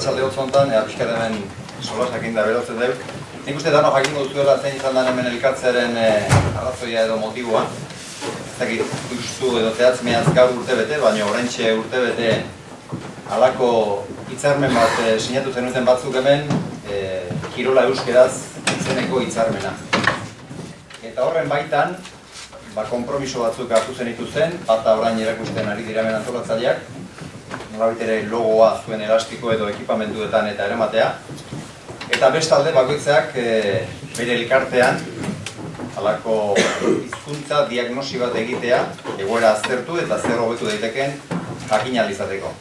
Arratsalde hotzontan, pixkat hemen solasak inda berotzen dut. Nik uste dano jakingo duzuela zein izan den hemen elkartzearen arrazoia edo motiboa. Ez dakit justu edo zehatz gaur urtebete, baina oraintxe urtebete halako hitzarmen bat sinatu zenuten batzuk hemen, Kirola Euskeraz izeneko hitzarmena. Eta horren baitan, konpromiso batzuk hartu zenituzen, bata orain erakusten ari dira hemen antolatzaileak, nolabait ere logoa zuen elastiko edo ekipamenduetan eta eramatea. Eta bestalde bakoitzak bere elkartean halako hizkuntza diagnosi bat egitea, egoera aztertu eta zer hobetu daitekeen jakin ahal izateko.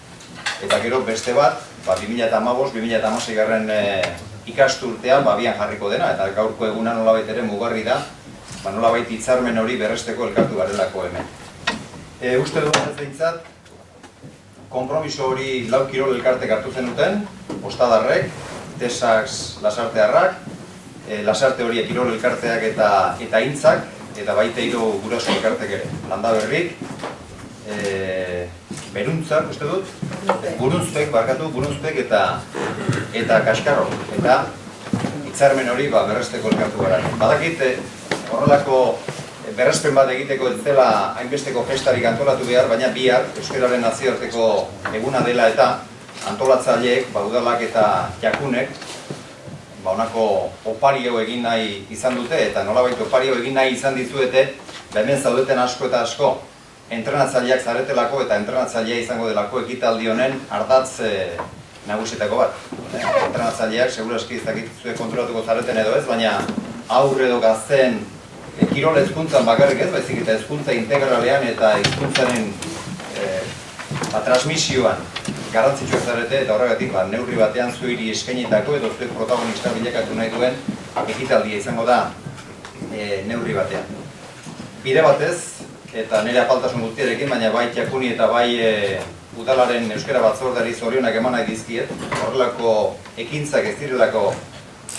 Eta gero beste bat, 2015-2016 garren ikasturtean abian jarriko dena, eta gaurko eguna nolabait ere mugarri da, nolabait hitzarmen hori berresteko elkartu garelako hemen. Uste dut ez behintzat, konpromiso hori lau kirol elkartek hartu zenuten, Ostadarrek, Tesax Lasartearrak, Lasarte horiek kirol elkarteak eta Intzak, eta baita hiru guraso elkartek ere. Landaberrik, Beruntzak, uste dut, Burunzpek eta Kaskarro, eta hitzarmen hori berresteko elkartu gara. Badakit, horrelako berrespen bat egiteko ez dela hainbesteko festarik antolatu behar, baina bihar Euskararen nazioarteko eguna dela eta antolatzaileek, udalak eta jakunek honako opario egin nahi izan dute, eta nolabait opario egin nahi izan dizuete, hemen zaudeten asko eta asko entrenatzaileak zaretelako eta entrenatzailea izango delako ekitaldi honen ardatz nagusietako bat. Entrenatzaileak, segurazki ez dakit kontrolatuko zareten edo ez, baina aurre edo gazten kirol hezkuntzan bakarrik ez, baizik eta hezkuntza integralean eta hizkuntzaren transmisioan garrantzitsuak zarete, eta horregatik neurri batean zuiri eskainitako edo zuek protagonista bilakatu nahi duen ekitaldia izango da neurri batean. Bide batez, eta nire apaltasun guztiarekin, baina bai jakuni eta bai udalaren euskara batzordari zorionak eman nahi dizkiet, horrelako ekintzak ez direlako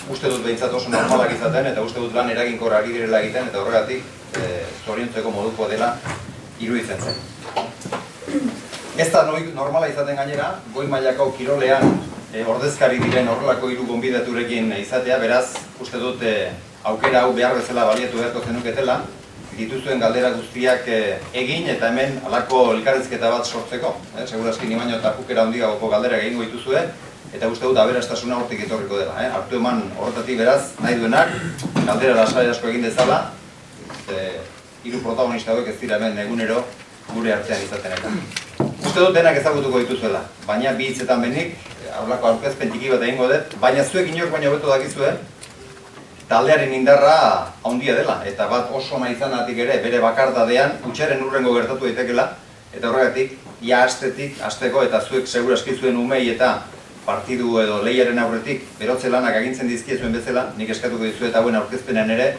uste dut behintzat oso normalak izaten, eta uste dut lan eraginkor ari direla egiten, eta horregatik zoriontzeko moduko dela iruditzen zen. Ez da normala izaten gainera, goi mailako kirolean ordezkari diren horrelako hiru gonbidaturekin izatea, beraz, uste dut aukera hau behar bezala baliatu beharko zenuketela, dituzuen galdera guztiak egin eta hemen halako elkarrizketa bat sortzeko. Segurazki ni baino tapukera handigagoko galdera egingo dituzue, eta uste dut aberastasuna hortik etorriko dela. Hartu eman horretatik beraz, nahi duenak, galdera lasai asko egin dezala, hiru protagonista hauek ez dira hemen egunero gure artean izaten eta. Uste dut denak ezagutuko dituzuela, baina bi hitzetan benik, horrelako aurkezpen txiki bat egingo dut, baina zuek inork baino hobeto dakizue, taldearen indarra handia dela, eta bat oso nahi izanatik ere bere bakardadean hutsaren hurrengo gertatu daitekela, eta horregatik, ia hasteko eta zuek seguraski zuen umei eta partidu edo lehiaren aurretik berotze lanak agintzen dizkiezuen bezala, nik eskatuko dizuet hauen aurkezpenean ere,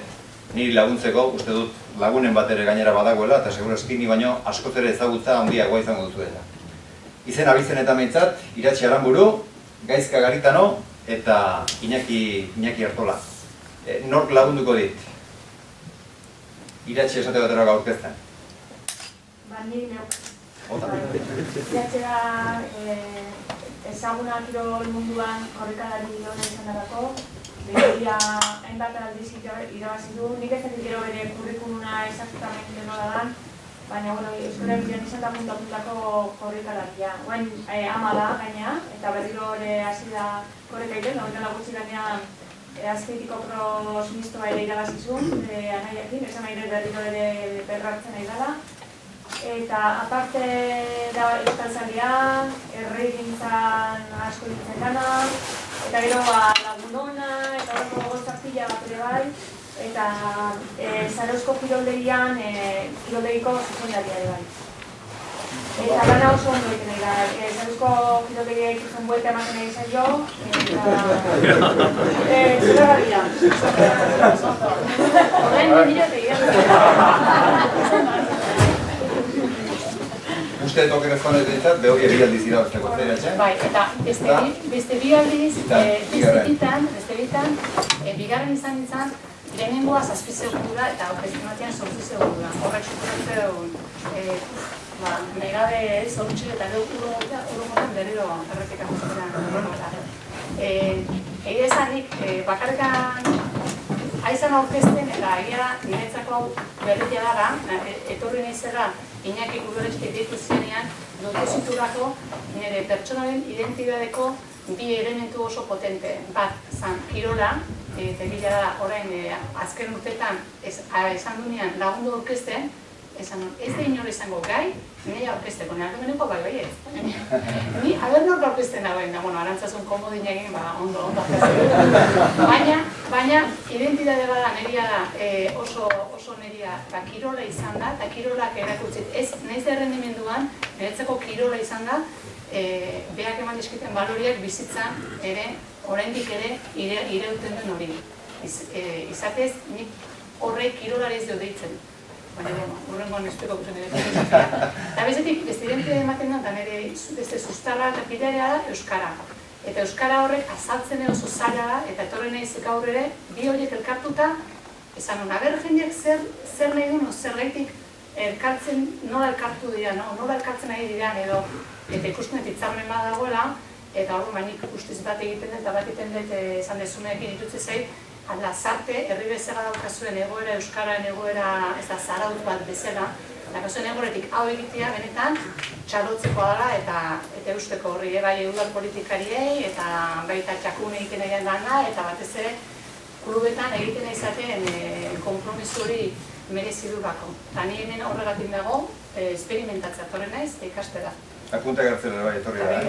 niri laguntzeko, uste dut lagunen bat ere gainera badagoela, eta seguraski ni baino askoz ere ezagutza handiagoa izango duzuela. Izen abizen eta meintzat, Iratxe Aramburu, Gaizka Garitano eta Iñaki Artola. Nork lagunduko dit? Iratxe esate baterako aurkezten. Nik neuk. Iratxe da ezaguna kirol munduan korrikalari hona izan darako. Begira hainbat aldiz irabazi du. Nik ez dakit gero bere kurrikuluna exactamente nola dan, baina Euskal Herrian izan da punta-puntako korrikalaria. Guen ama da gaina, eta berriro ere hasi da korrikaiten, horretela gutxi gainean Azkeitiko cross mistoa ere irabazizun, anaiakin, esan nahi berriro ere berrartzen nahi dela. Eta aparte da euskaltzalia, erreigintzan asko ditzen gana, eta gero lagunona, eta horreko gozak pila bat ere bai, eta Zarauzko kiroldegian, kiroldegiko zuzendaria ere bai. Eta gana oso ondo egiten nahi da, Zarauzko kiroldegiak izan buelta ematen nahi izan jo, eta zure garria. Horrein nire Uste token ezkoan ez dintzat, behoi ebialdiz irabazteko zeratzen. Bai, eta beste bi aldiz, beste bitan, bigarren izan nintzen, lehenengoa 7 segundura eta bestimatean 8 segundura. Horrek superatzen negabe zorutxik eta urrumotan berriro errepikatu zuten. bakarrik aizan aurkezten, eta egia niretzako hau berritia dara, etorri naizela Iñaki Uberetxe deitu zenean, lotu ziturako nire pertsonaren identitateko bi elementu oso potente. Bat, zan, kirola, eta bila da orain azken urteetan esan dunean lagundu aurkezten, esan ez da inor izango gai, nire aurkezteko, nire aldumeneko bai ez. Ni, haber nork aurkezten dagoen, arantzazun komodin egin, ondo aurkezten. Baina, identitate bada neria da oso neria kirola izan da, eta kirolak erakutzit. Ez, nahiz da errendimenduan, niretzako kirola izan da, berak eman dizkiten baloriak bizitzan ere, oraindik ere, irauten duen hori. Izatez, nik horrek kirolari ez dio deitzen. Baina, horrengoan espeko kusen ere. Eta bezetik, beste identitate ematen da, eta nire sustarra eta piderea da Euskara. Eta Euskara horrek azaltzen oso zaila da, eta etorri nahiz gaur ere, bi horiek elkartuta, esan hona, jendeak zer nahi duen, zer gaitik elkartzen, nola elkartu dira, nola elkartzen nahi dira, edo, eta ikusten dut hitzarmen bat dagoela, eta hori mainik ustez bat egiten dut, eta bat egiten dut esan dezuneekin ditutze zait, Lasarte, herri bezala daukazuen egoera, Euskararen egoera, ez da zaraut bat bezala, daukazuen egoeretik hau egitea benetan txalotzeko dela eta eusteko horri, bai udal politikariei, eta baita txakun egiten egin dana, eta batez ere klubetan egiten izaten konpromiso hori merezi du bako. Eta ni hemen horregatik dago, esperimentatzea torren naiz, ikastera. Apunta gartzela bai, etorri da.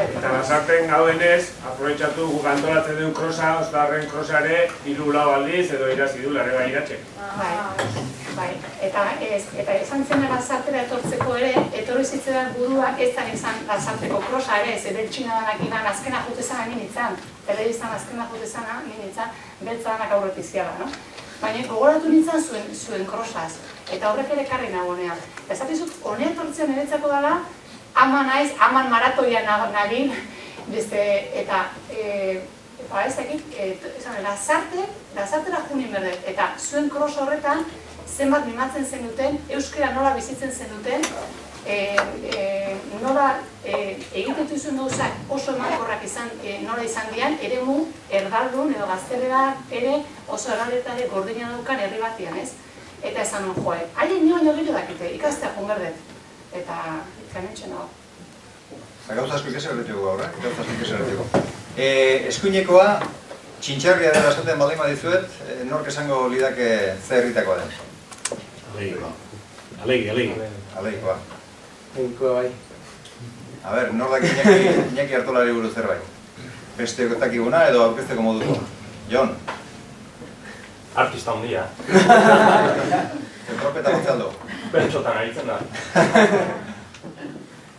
Eta Lasarten gaudenez, aprobetxatu guk antolatzen duen krosa, Ostarren krosare, 3-4 aldiz edo irazi du, larre bai iratxe. Bai, eta esan zen Lasartera etortzeko ere, etorri zitzaidan burua ez da izan Lasarteko krosa ere, ze beltxina danak iban azkena jutezana ninitzan, telebiztan azkena jutezana ninitzan, beltzadanak aurretiziala, no? Baina gogoratu nintzen zuen krosaz, eta horrek ere karri nagonean. Eta esatizut, honea etortzen niretzako dela, aman maratoia nabil, eta ez dakit, Lasartera junin berdet, eta zuen krosa horretan, zenbat mimatzen zen duten, euskera nola bizitzen zen duten, nola egitetu zuen gauzak oso emankorrak nola izan dian, eremu erdaldun edo gaztelera ere oso erraldetare gordina daukan herri batian, ez? Eta esan hon joe, haien nio gero dakite, ikastea jun berdet. Eta ikamentxen hau. Gauza asko ikeserretiko gaur, gauza asko ikeserretiko. Eskuinekoa, txintxarria dela esaten baldin badizuet, nork esango lidake ze herritakoa den? Alegikoa. Alegikoa. Alegikoa bai. A ber, nor daki Iñaki Artolari buruz zerbait? Beste dakiguna edo aurkezteko moduko? Jon? Artista handia. Tropeta gotzaldo? Bertxotan aritzen da.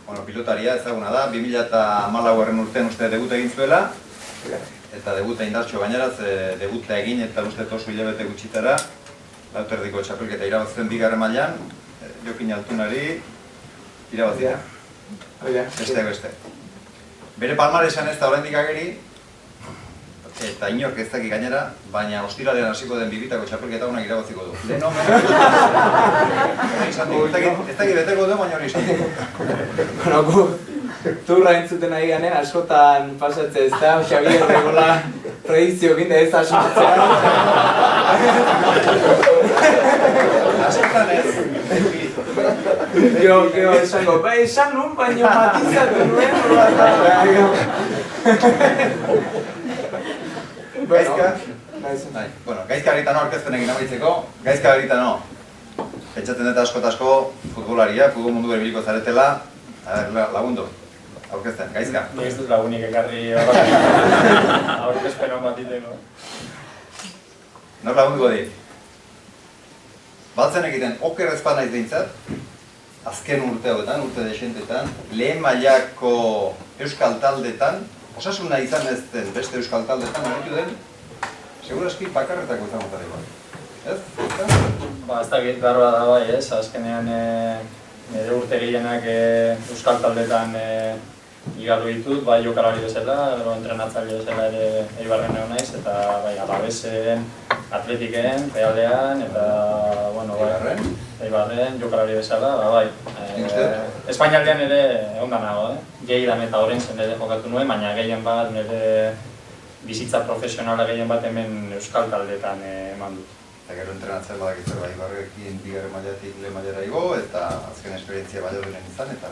Bueno, pilotaria ezaguna da, 2014 urtean uste debut egin zuela, eta debuta indartxo gaineraz, debuta egin eta uste oso hilabete gutxitara, lauterdiko txapelketa irabazten 2. mailan, Jokin Altunari irabazia. Beste. Bere palmaresan ez da oraindik ageri, eta inork ez daki gainera, baina ostiralean hasiko den bibitako txapelketa honak irabaziko du. Lehen ez daki beteko du, baina hori izan du. Bueno, gu turra entzuten ari ganen, askotan pasatzea ez da, Xabier Regola predizio binde ez asumitzea. Askotan ez. Gero esango, bai esan nun, baina matizatu nuen, Gaizka Garitano aurkezten egin amaitzeko, Gaizka Garitano pentsatzen dut asko futbolaria, futbol mundu ebiliko zaretela, lagundu, aurkezten, Gaizka. Ni ez dut lagunik ekarri aurkezpen hon bat diteko. Nor lagunduko dit? Batzen egiten oker ezpan naiz dintzat, azken urte hauetan, urte desentetan, lehen mailako euskal taldetan, osasuna izan ez den beste euskal taldetan aritu den, segurazki bakarretako izango zareko. Ez? Ez dakit garba da bai ez, azkenean nire urte gehienak euskal taldetan igarru ditut, bai jokalari bezala, entrenatzaile bezala ere Eibarren egon naiz, eta bai Alabesen, Atletiken, Realdean, eta bueno, Eibarren, jokalari bezala, bai. Espainialdean ere egon nago, Geidan eta Orentzen ere jokatu nuen, baina gehien bat nire bizitza profesionala gehien bat hemen euskal taldetan eman dut. Eta gero entrenatzen badakitzer bai, Ibarrekin bigarren mailatik lehen mailara igo, eta azken esperientzia Valladoliden izan, eta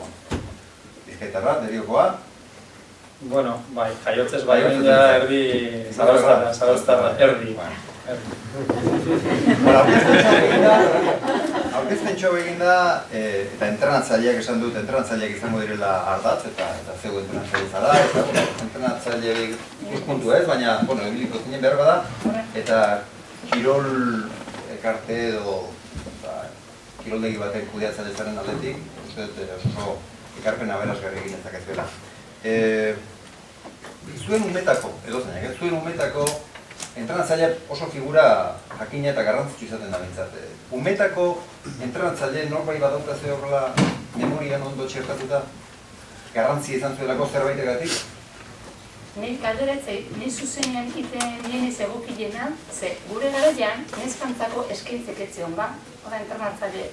Bizkaitarra, Deriokoa. Bueno, bai, jaiotzez bai, ja erdi, Zarauztarra, erdi. Aurkezpentxo egin da, eta entrenatzaileak esan dut, entrenatzaileak izango direla ardatz, eta zeu entrenatzaile zara, eta entrenatzaileak ikuspuntu ez, baina, ebiliko zinen behar bada, eta kirol ekarte edo kiroldegi batek kudeatzaile zaren aldetik, uste dut oso ekarpen aberasgarri egin ezakezuela. Zuen umetako, edo zeinak, zuen umetako entrenatzaile oso figura jakina eta garrantzitsu izaten da bintzat. Umetako entrenatzaile norbait badaukazue horrela memorian ondo txertatuta garrantzi izan zuelako zerbaitegatik? Nik galderetzei, ni zuzenean iten nien ez egokilena, ze gure garaian neskantzako eskaintzek etzion ba. Hora entrenatzaile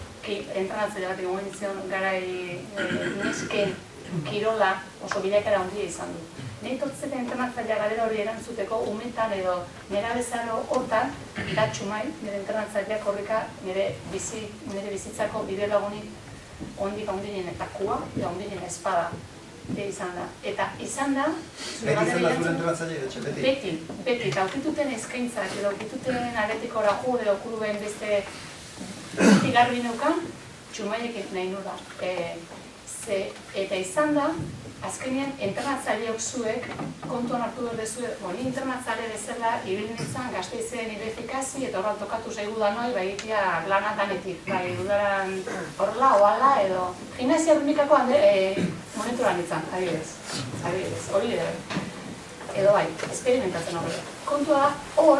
bat egon zion garai nesken kirola oso bilakara handia izan du. Nei tortzeten entrenatzailea galera hori erantzuteko umetan edo nera bezaro hortan da txumai, nire entrenatzaileak horreka nire bizitzako bide lagunik ondik handinen eta kua, eta handinen espada. Izan da. Eta izan da... Beti izan da zure entrenatzaile etxe, beti? Beti. Eta aukituten eskaintzak, edo aukituten Atletiko Raju edo Kuruen beste garbi neukan, txumaiekin nahi nula. Eta izan da, azkenean entrenatzaileok zuek kontuan hartu behar dezue, ni entrenatzaile bezala ibilin izan Gasteizen nire efikazi eta horra tokatu zaigu da noi, bai egitea lana danetik, bai udaran horrela, oala edo gimnasia rítmikako momenturan izan, adibidez, hori edo bai, esperimentatzen horrela. Kontua da, hor,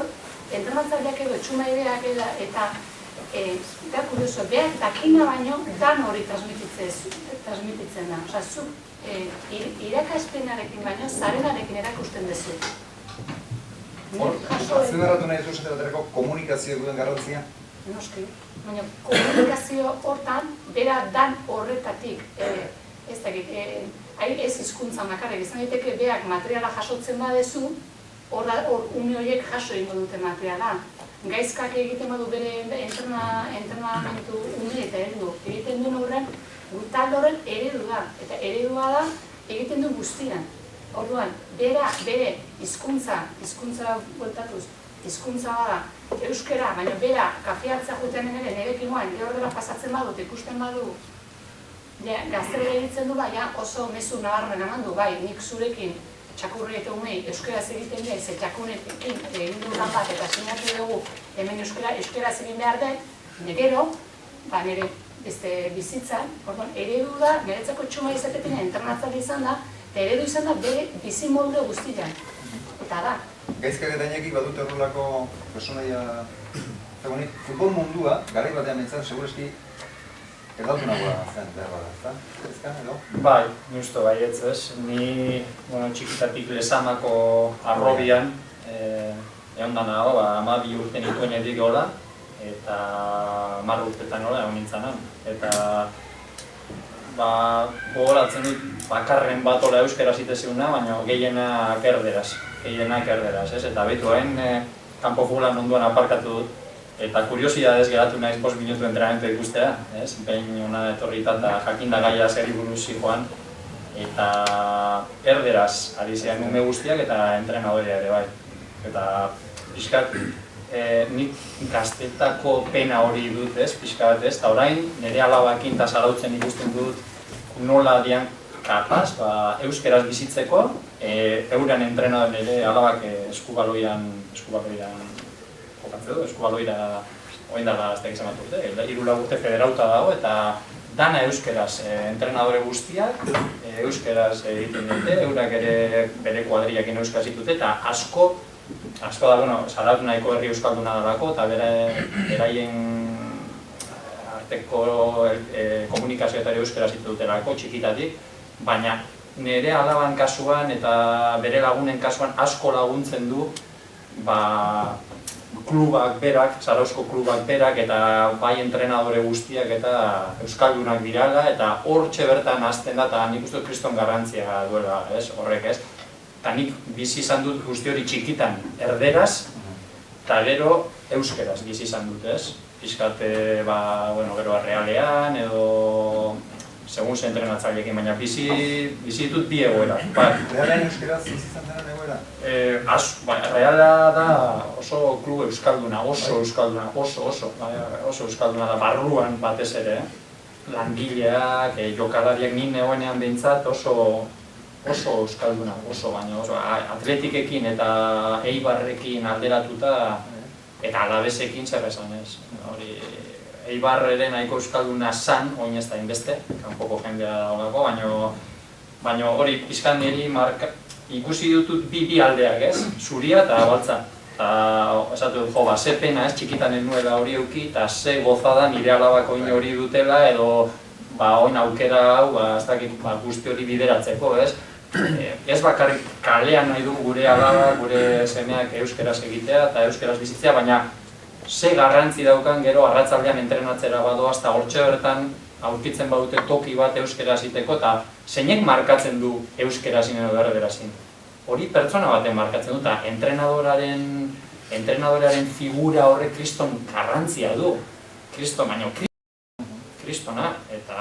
entrenatzaileak edo txumaideak eta da kurioso, behar dakina baino dan hori transmititzen da. Osa, zuk irakaspenarekin baino, zarenarekin erakusten dezu. Azpimarratu nahi duzu baterako komunikazio duen garrantzia? Noski, baina komunikazio hortan, bera dan horretatik, ez dakit, ez hizkuntza makarrik, izan daiteke beak materiala jasotzen badezu, hor une horiek jaso egingo dute materiala. Gaizkak egiten badu bere entrenamentu une eta eredu egiten duen horren, talde horren eredu da, eta eredua da egiten du guztian. Orduan, bere hizkuntza bueltatuz, hizkuntza bada euskera, baina bera kafeatzea jutean ere nirekin guan, gero dela pasatzen badut, ikusten badu, gaztelera egiten du bai, oso mezu nabarmen eman du, bai, nik zurekin txakurri eta umei euskeraz egiten behar, ze txakunekin egin du lan bat eta sinatu dugu hemen euskeraz egin behar den, gero, nire bizitzan, eredu da, niretzako txuma izatetan entrenatzaile izan da, eta eredu izan da bere bizi molde guztian. Eta da. Gaizkak eta inekin badut horrelako personaia, futbol mundua, garai batean mentzat, segureski, erdautunagoa zen behar bada, ezta? Ezkan, edo? Bai, justo baietz ez. Ni, txikitatik Lezamako arrobian, egon da nago, 12 urte nituen edik gola, eta 10 urtetan nola egon nintzanan. Eta gogoratzen dut bakarren bat ola euskera zitezeuna, baina gehienak erderaz, ez? Eta betu hain kanpo futbolan onduan aparkatu dut. Eta kuriosidadez geratu naiz 5 minutu entrenamentu ikustea, ez? Behin hona etorrita eta jakinda gaia zeri buruz zijoan. Eta erderaz ari ziren ume guztiak eta entrenadorea ere bai. Eta pixkat, nik gaztetako pena hori dut ez, pixka bat ez, eta orain nire alabakin eta zarautzen ikusten dut nola dian kapaz, euskeraz bizitzeko, euren entrenadoren ere alabak eskubaloian jokatzen du, eskubaloira oin dara azteak izan bat urte, 3 urte federauta dago eta dana euskeraz entrenadore guztiak, euskeraz egiten dute, eurak ere bere kuadriakin euskaz ditute eta asko da, zaratu nahiko herri euskalduna dalako eta beraien arteko komunikazioetari euskera zitu dutelako, txikitatik, baina nire alaban kasuan eta bere lagunen kasuan asko laguntzen du klubak berak, Zarauzko klubak berak eta bai entrenadore guztiak eta euskaldunak dirala eta hortxe bertan hasten da eta nik uste kriston garrantzia duela, horrek ez. eta nik bizi izan dut guzti hori txikitan erderaz, eta gero euskeraz bizi izan dut, ez? Pixkat, gero Errealean, edo segun ze entrenatzaileekin, baina bizi ditut bi egoera. Errealean euskeraz bizi izan dena egoera? Erreala da oso klub euskalduna, oso euskalduna da, barruan batez ere. Langileak, jokalariak ni negoenean behintzat oso euskalduna, atletikekin eta Eibarrekin alderatuta eta Alavesekin zer esan ez. Eibar ere nahiko euskalduna zan, oin ez da inbeste, kanpoko jendea dagoelako, baina hori pixkan niri ikusi dutut bi aldeak ez, zuria eta baltza. Eta esatu dut, ze pena ez, txikitan nuela hori euki, eta ze gozada nire alabako oin hori dutela, edo oin aukera hau, ez dakit guzti hori bideratzeko ez. Ez bakarrik kalean nahi du gure alaba, gure semeak euskeraz egitea eta euskeraz bizitzea, baina ze garrantzi daukan gero arratzaldean entrenatzera badoaz eta hortxe bertan aurkitzen badute toki bat euskeraz iteko eta zeinek markatzen du euskerasin edo berberazin. Hori pertsona baten markatzen du eta entrenadoraren figura horrek kriston garrantzia du. Kristona, eta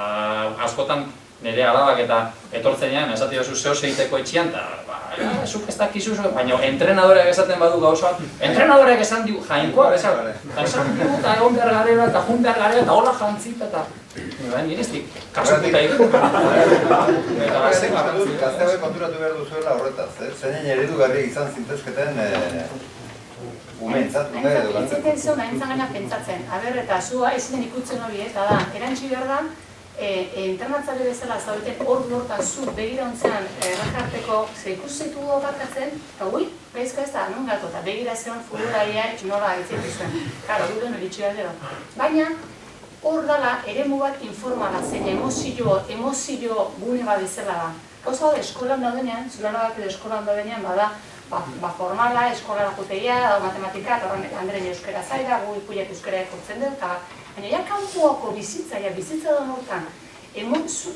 askotan nire alabak eta etortzenean esati dozu zeo segiteko etxian, eta zuk ez dakizu, baina entrenadoreak esaten badu gauza, entrenadoreak esan digu jainkoa, eta esan digu eta egon behar garela, eta jun behar garela, eta hola jantzita, eta niriztik, kasukuta ikut. Gazte hori konturatu behar duzuela horretaz, zeinen eredugarri izan zintezketen umeentzat, ume edo gantzat. Entzeten zuen, hain zangana pentsatzen, eta zua ez den ikutzen hori, eta da, erantzi behar da, internatzale bezala zaudeten hor lortan zu begira ontzean errakarteko ikusitu barkatzen, eta gaizka ez da, non gato, eta begira zeon futbolariak nola aitzietu zuen. Karo, duden hori txibaldero. Baina, hor dala eremu bat informala zen, emozio gune bat bezala da. Gauza da, eskolan daudenean, zulanabak edo eskolan daudenean, formala, eskolara juteia, matematika, eta Andren euskera zaira, gu ikuiak euskera ekortzen dut, baina ja kanpoako bizitza da hortan,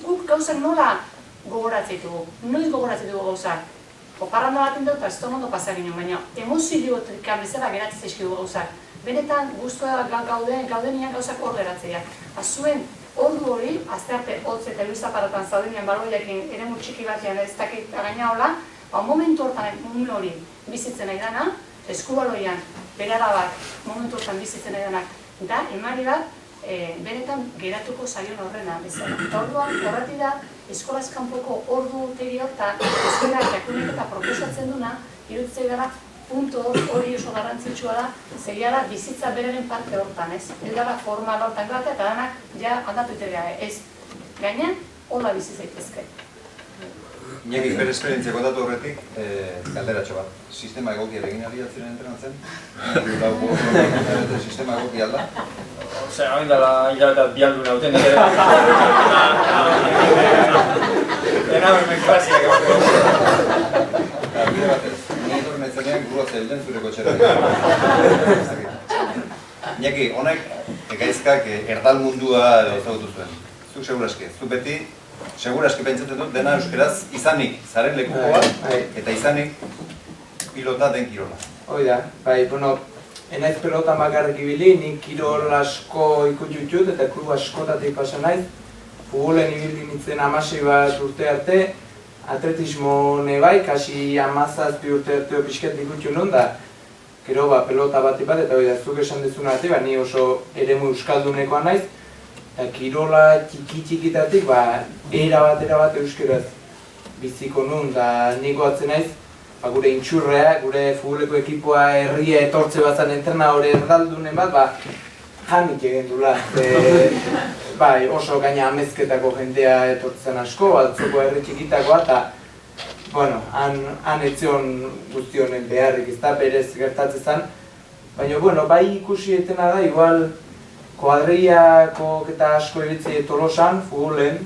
guk gauzak nola gogoratzen dugu, noiz gogoratzen dugu gauzak. Oparranda baten dut, ez tomondo pasaginen, baina emoziotrikan bezala geratzen zaizkigu gauzak. Benetan guztua gaudenean gauzak hor geratzea. Zuen ordu hori, astearte hotz eta luizaparatan zaudenean baloiakin eremu txiki batean ez dakit gaina hola, momentu hortan hori bizitzen nahi dana, eskubaloian, bere alabak momentu hortan bizitzen nahi danak, da, emari bat, benetan geratuko zaion horrena bezala. Eta orduan, horreti da, eskolaz kanpoko ordu tegi hortan, eskola jakunek eta proposatzen duna, iruditzei dara, punto hori oso garrantzitsua da, zegia da bizitza beraren parte hortan, ez? Ez dara formal hortan gara eta danak ja aldatu iterea, ez? Gainen, hola bizi zaitezke. Iñaki, bere esperientzia kontatu horretik, galderatxo bat. Sistema egokia egin ari atziren entrenatzen? Sistema egokia alda? Osea, hain dela hilabetat bialdu nauten ere. Dena bermen klasiak egon. Bide batez, nire tornetzenean gurua zelden zure kotxera. Iñaki, honek gaizkak erdal mundua ezagutu zuen. Zuk seguraski, zuk beti seguraski pentsatzen dut dena euskeraz izanik zaren lekuko bat eta izanik pilota den kirola. Hoi da, enaiz pelotan bakarrik ibili, nik kirol asko ikutxutxut eta klub askotatik pasa naiz. Futbolen ibili nintzen 16 bat urte arte, atletismo nebai, kasi 17 urte arte pixket ikutxu nun da. Gero pelota bat eta hoi da, zuk esan dezuna arte, ni oso eremu euskaldunekoa naiz. Eta kirola txiki-txikitatik, era bat euskeraz biziko nun, da niko atzen naiz, gure intxurrea, gure futboleko ekipoa herria etortze batzan entrena hori erdaldunen bat, janik egin dula. Oso gaina amezketako jendea etortzen asko, batzoko herri txikitakoa, eta han etzion guzti honen beharrik, ez da berez gertatzen zen. Baina, bai ikusi etena da, igual, kuadriako eta asko iritzi Tolosan, futbolen,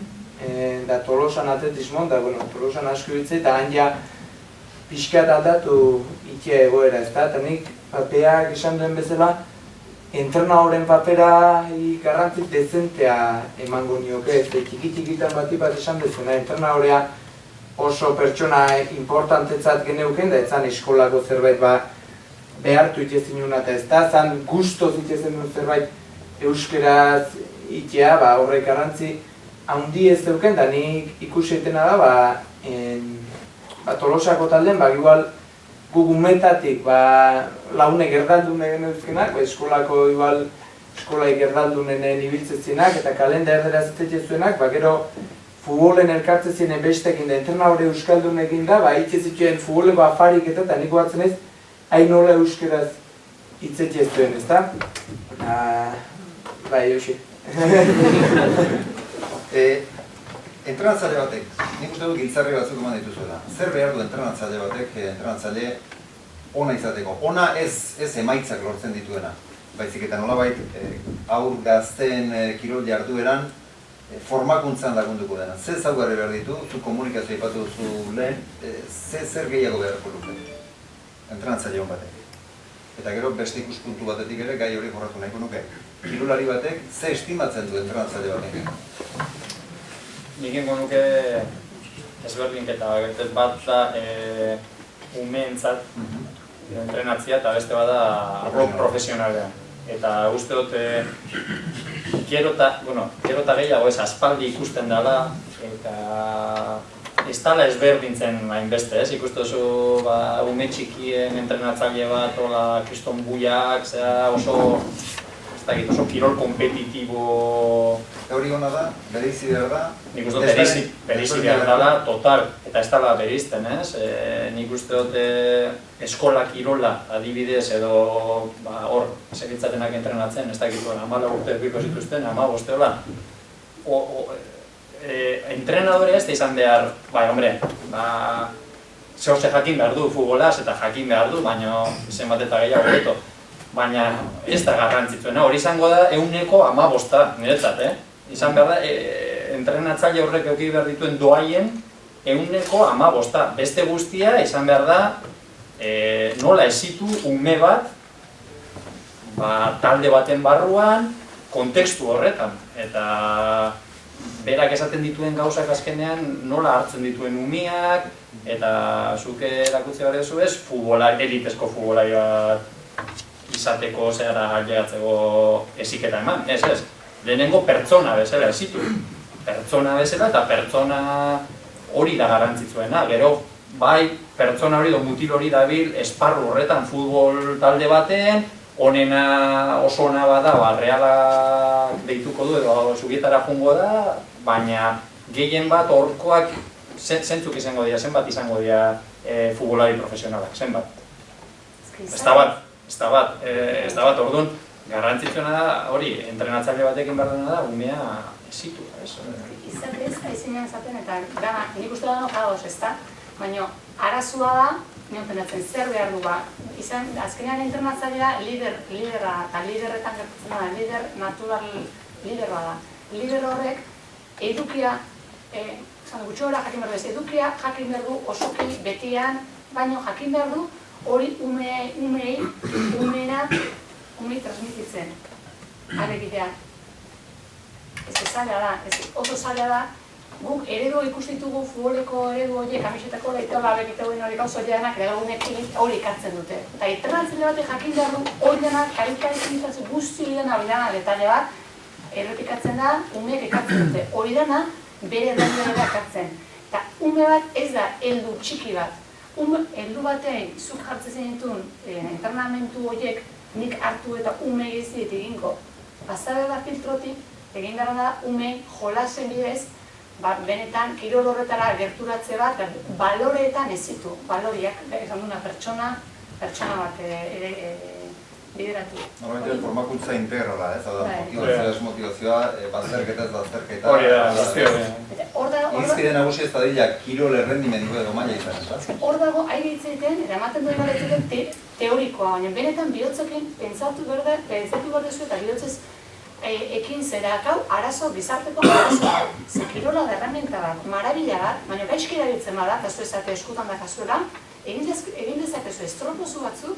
da Tolosan atletismon, da Tolosan asko iritzi, eta handia pixkat aldatu ikia egoera, ez da? Eta nik papeak esan duen bezala, entrenadoren papera garrantzit dezentea emango nioke, ez da txiki-txikitan bat esan dezuna, entrenadorea oso pertsona importantetzat geneuken, da etzan eskolako zerbait behartu itezin nuna eta ez da, zan gustoz itezin nuen zerbait euskeraz itea, horrek garrantzi handi ez deuken, da nik ikusetena da, Tolosako talden, igual gu gumetatik launek erdaldune geneuzkenak, eskolako igual eskolaik erdaldunen ibiltzezienak eta kalenda erdera zitezuenak, gero futbolen elkartzezien bestekin da entrenadore euskaldunekin da, hitz zituen futboleko afarik eta nik batzen ez, hain nola euskeraz hitzetxezuen, ez da? Joxe. Entrenatzaile batek, nik uste dut giltzarri batzuk eman dituzuela. Zer behar du entrenatzaile batek, entrenatzaile ona izateko? Ona ez emaitzak lortzen dituena. Baizik eta nolabait aur gazteen kirol jardueran formakuntzan lagunduko dena. Zer zaugarri behar ditu, zu komunikazioa ipatu duzu lehen, zer gehiago beharko luke entrenatzaile hon batek. Eta gero beste ikuspuntu batetik ere gai hori jorratu nahiko nuke. Kirolari batek ze estimatzen du entrenatzaile batek? Nik ingo nuke ezberdinketa bat da umeentzat entrenatzea eta beste bada arlo profesionalean. Eta uste dut gero eta gehiago ez aspaldi ikusten dela eta ez dala ezberdintzen hainbeste, ez? Ikusten duzu ume txikien entrenatzaile bat, kriston buiak, oso kirol kompetitibo... Hori hona da, bereizi behar da? Nik uste dut bereizi behar dela, total, eta ez dela bereizten, ez? Nik uste dut eskola kirola adibidez edo hor segitzatenak entrenatzen, ez dakit 14 urte biko zituzten, 15 hola. Entrenadore ez da izan behar, zehose jakin behar du futbolaz eta jakin behar du, baina zenbat eta gehiago beto. Baina ez da garrantzitsuena, hori izango da 15%, niretzat, izan behar da, entrenatzaile horrek eduki behar dituen doaien 15%. Beste guztia izan behar da, nola esitu ume bat, talde baten barruan, kontekstu horretan. Eta berak esaten dituen gauzak azkenean nola hartzen dituen umiak, eta zuke erakutzi behar duzu ez, elitezko futbolari bat izateko zehara ailegatzeko heziketa eman, ez. Lehenengo pertsona bezala ezitu. Pertsona bezala eta pertsona hori da garrantzitsuena. Gero, pertsona hori, mutil hori dabil esparru horretan futbol talde baten, onena oso ona bada, Realak deituko du edo Zubietara jungo da, baina gehien bat horkoak zentzuk izango dira, zenbat izango dira futbolari profesionalak, zenbat. Ez da bat, orduan, garrantzitsuena da, hori, entrenatzaile batekin behar dena da, umea ezitu. Izatez, aizinean zaten, eta gana, nik uste da no kaos, ez da? Baina, arazua da, neontenatzen zer behar du azkenean entrenatzailea liderra, eta liderretan gertatzen da, lider natural liderra da. Lider horrek, edukia, gutxo gora jakin behar du, edukia jakin behar du osoki betian, baina jakin behar du hori umeena transmititzen, alegitea. Ez zaila da, oso zaila da, guk eredu ikustitugu futboleko eredu horiek, kamisetako leitola bekiteuen hori gauzo denak, hori ikartzen dute. Eta entrenatzaile batek jakin behar du hori denak, karikarizitatzen guzti dena hori dena detaile bat, errepikatzen da, umeek ekartzen dute. Hori dena, bere errepikatzen ekartzen. Eta ume bat ez da heldu txiki bat. Heldu batean, zuk jartzen zenitun entrenamentu horiek nik hartu eta ume gezit egingo. Pasara da filtrotik, egin gara da ume jolasen bidez, benetan kirol horretara gerturatze bat, baloreetan ez zitu. Baloriak, esan duna pertsona bat lideratu. Normalmente formakuntza integrala, ez da, motivazioa, bazterketa ez bazterketa. Hori da, Izkide nagusi ez da dira kirol errendimendiko edo maila izan, ez? Hor dago, aire hitzeiten, eta ematen duen garetzen teorikoa, baina benetan bihotzekin pentsatu behar duzu eta bihotzez ekin zerakau arazo, gizarteko arazoa. Ze kirola da herramienta bat, marabila bat, baina gaizki erabiltzen bada, eta zu esate eskutan dakazuela, egin dezakezu estropozu batzuk,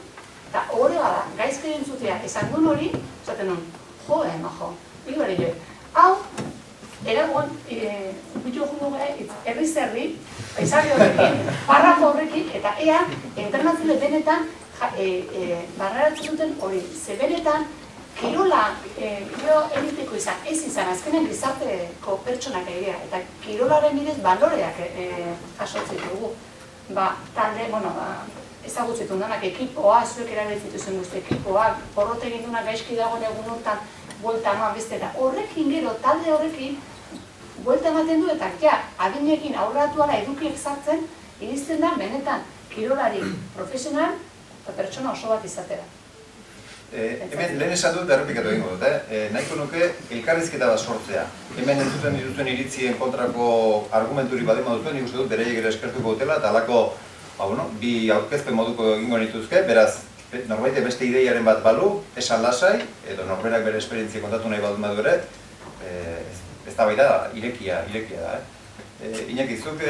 eta horre bada, gaizki entzutea, esan duen hori, esaten duen, majo, hau, eragon, Bitu jugu herriz herri, paisaje horrekin, parrafo horrekin, eta ea, entrenatzaile benetan, barreratzen duten hori, ze benetan, kirola, gero eliteko izan, ez izan, azkenen gizarteko pertsonak egia, eta kirolaren bidez baloreak jasotzen dugu. Talde, ezagutzen dunak ekipoa, zuek erabiltzitu zen guzti ekipoak, porrote egin dunak gaizki dagoen egun hortan, buelta noa beste eta horrekin gero, talde horrekin, buelta ematen du eta adinekin aurratuala edukiek sartzen, iristen da benetan kirolari profesional eta pertsona oso bat izatera. Hemen lehen esan dut errepikatu egingo dut, nahiko nuke elkarrizketa bat sortzea. Hemen entzuten dituzten iritzien kontrako argumenturi badema duzuen, nik uste dut bereiek ere eskertuko dutela eta alako bi aurkezpen moduko egingo nituzke, beraz norbait beste ideiaren bat balu, esan lasai, edo norberak bere esperientzia kontatu nahi badu madu ere, ez da baita irekia da. Iñaki, zuk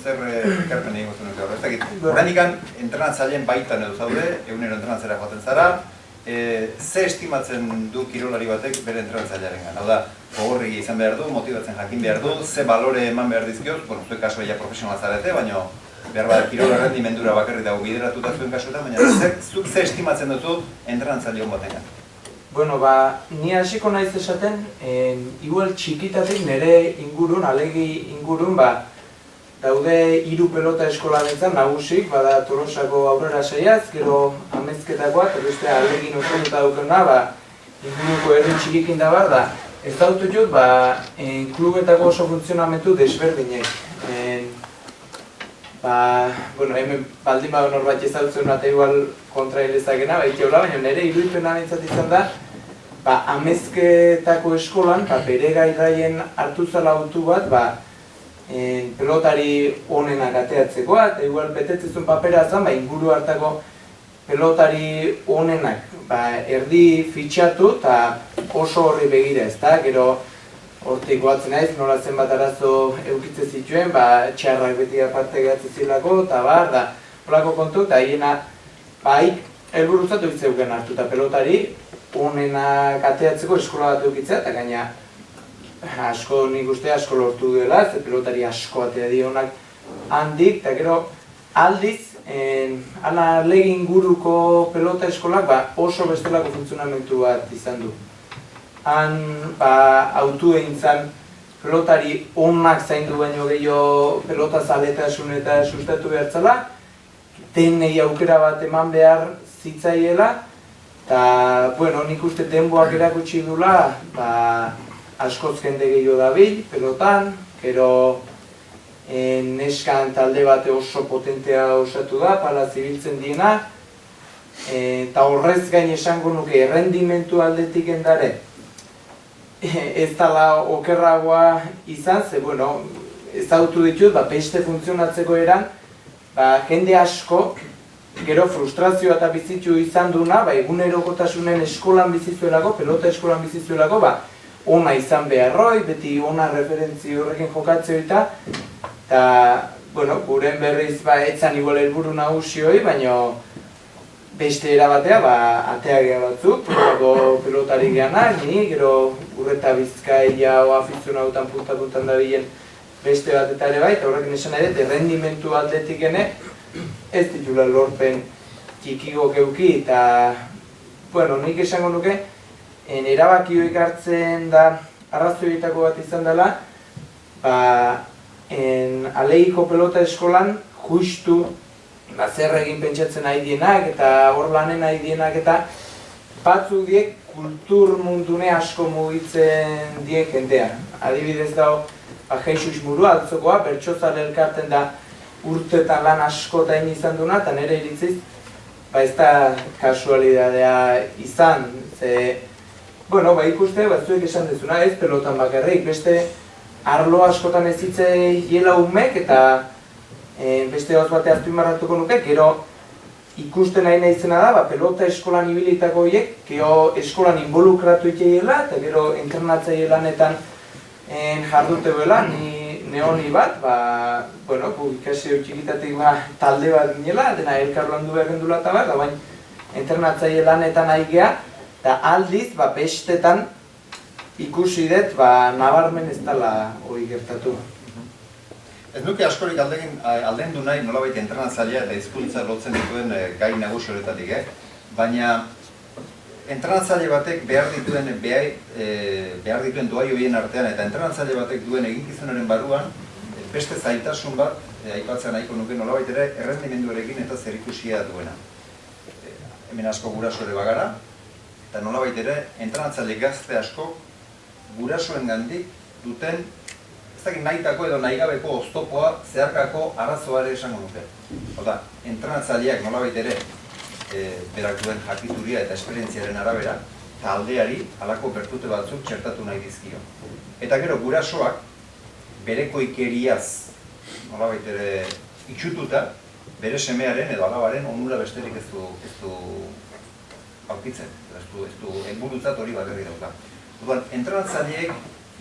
zer ekarpen egingo zenuke hor, ez dakit. Horrenikan entrenatzaileen baitan edo zaude, egunero entrenatzera joaten zara, ze estimatzen du kirolari batek bere entrenatzailearengan? Hau da, gogorri izan behar du, motibatzen jakin behar du, ze balore eman behar dizkioz, zuek kaso ja profesionala zarete, baina behar bat kirola rendimendura bakarri dago bideratuta zuen kasuetan, baina zuk ze estimatzen duzu entrenatzaile hon batengan? Ni hasiko naiz esaten, igual txikitatik nire ingurun, alegi ingurun, daude 3 pelota eskolaretzan nagusik, bada Tolosako Aurrera Saiaz, gero Amezketakoak, eta beste alegin osaduta dukena, inguruko herri txikikin da bar, da ez dautu jut, klubetako oso funtzionamentu desberdinek. Hemen baldin bada norbait ezautzen eta igual kontra hilezakena, baina nire irudipen nintzat izan da, Amezketako eskolan, bere gairaien hartu zala autu bat, pelotari onenak ateatzekoa, eta igual betetzezun papera zan, inguru hartako pelotari onenak erdi fitxatu eta oso horri begira ez da, gero hortik goatzen naiz, nola zenbat arazo eukitze zituen, txarrak beti aparte gehatzen zilako, eta horako kontu, eta hiena, helburuzatu itzeuken hartu, eta pelotari onenak ateatzeko eskola bat eukitzea, eta gaina asko nik uste asko lortu duela, ez pelotari asko atea dionak handik, eta gero aldiz, ala legin inguruko pelota eskolak oso bestelako funtzionamentu bat izan du. Han autu egin zen pelotari onak zaindu baino gehiago pelota zaletasun eta sustatu behar zela, denei aukera bat eman behar zitzaiela, eta nik uste denboak erakutsi dula, askoz jende gehiago dabil, pelotan, gero neskan talde bate oso potentea osatu da, pala zibiltzen diena, eta horrez gain esango nuke errendimentu aldetik endare, ez dala okerragoa izan, ze, ezautu ditut, beste funtzionatzeko eran, jende asko, gero frustrazioa eta bizitu izan duna, egunerokotasunen eskolan bizizuelako, pelota eskolan bizizuelako, ona izan beharroi, beti ona referentzi horrekin jokatzeo eta guren berriz etzan igual helburu nagusioi, baina beste erabatea, ateagea batzuk, pelotari geanak, ni, gero Urreta Bizkaia o afizionautan punta-puntan dabilen beste bat eta ere eta horrekin esan ere, errendimentu aldetik ene, ez ditula lorpen txikigo geuki, eta, nik esango nuke, erabakioik hartzen da arrazoietako bat izan dela, alegiko pelota eskolan justu zer egin pentsatzen ari dienak eta hor lanen ari dienak eta batzuk diek kultur mundune asko mugitzen diek jendea. Adibidez dago, Jesus Murua altzokoa, bertsozale elkarten da urtetan lan askotain izan duna, eta nire iritziz, ez da kasualidadea izan, ikuste, zuek esan dezuna, ez pelotan bakarrik, beste arlo askotan ez hitzei hiela umek, eta beste gauz batea azpimarratuko nuke, gero ikusten nahi nahizena da, pelota eskolan ibilitako horiek, gero eskolan involukratu ikeiela, eta gero entrenatzaile lanetan jardute duela, neoni bat, ikasio txikitatik talde bat ginela, dena elkar landu behar gendula eta bat, entrenatzaile lanetan nahi geha, eta aldiz, bestetan ikusi dut, nabarmen ez dela hori gertatu. Ez nuke askorik aldendu nahi nolabait entrenatzailea eta hizkuntza lotzen dituen gai nagusi horretatik, baina entrenatzaile batek behar dituen doai horien artean eta entrenatzaile batek duen eginkizunaren barruan beste zailtasun bat aipatzen nahiko nuke nolabait ere errendimenduarekin eta zerikusia duena. Hemen asko guraso ere bagara, eta nolabait ere entrenatzaile gazte asko gurasoengandik duten ez dakit nahitako edo nahigabeko oztopoa zeharkako arazoare esango nuke. Oda, entrenatzaileak nolabait ere berak duen jakituria eta esperientziaren arabera taldeari halako bertute batzuk txertatu nahi dizkio. Eta gero gurasoak berekoikeriaz nolabait ere itxututa bere semearen edo alabaren onura besterik ez du aurkitzen, ez du helburutzat hori bakarrik dauka. Orduan, entrenatzaileek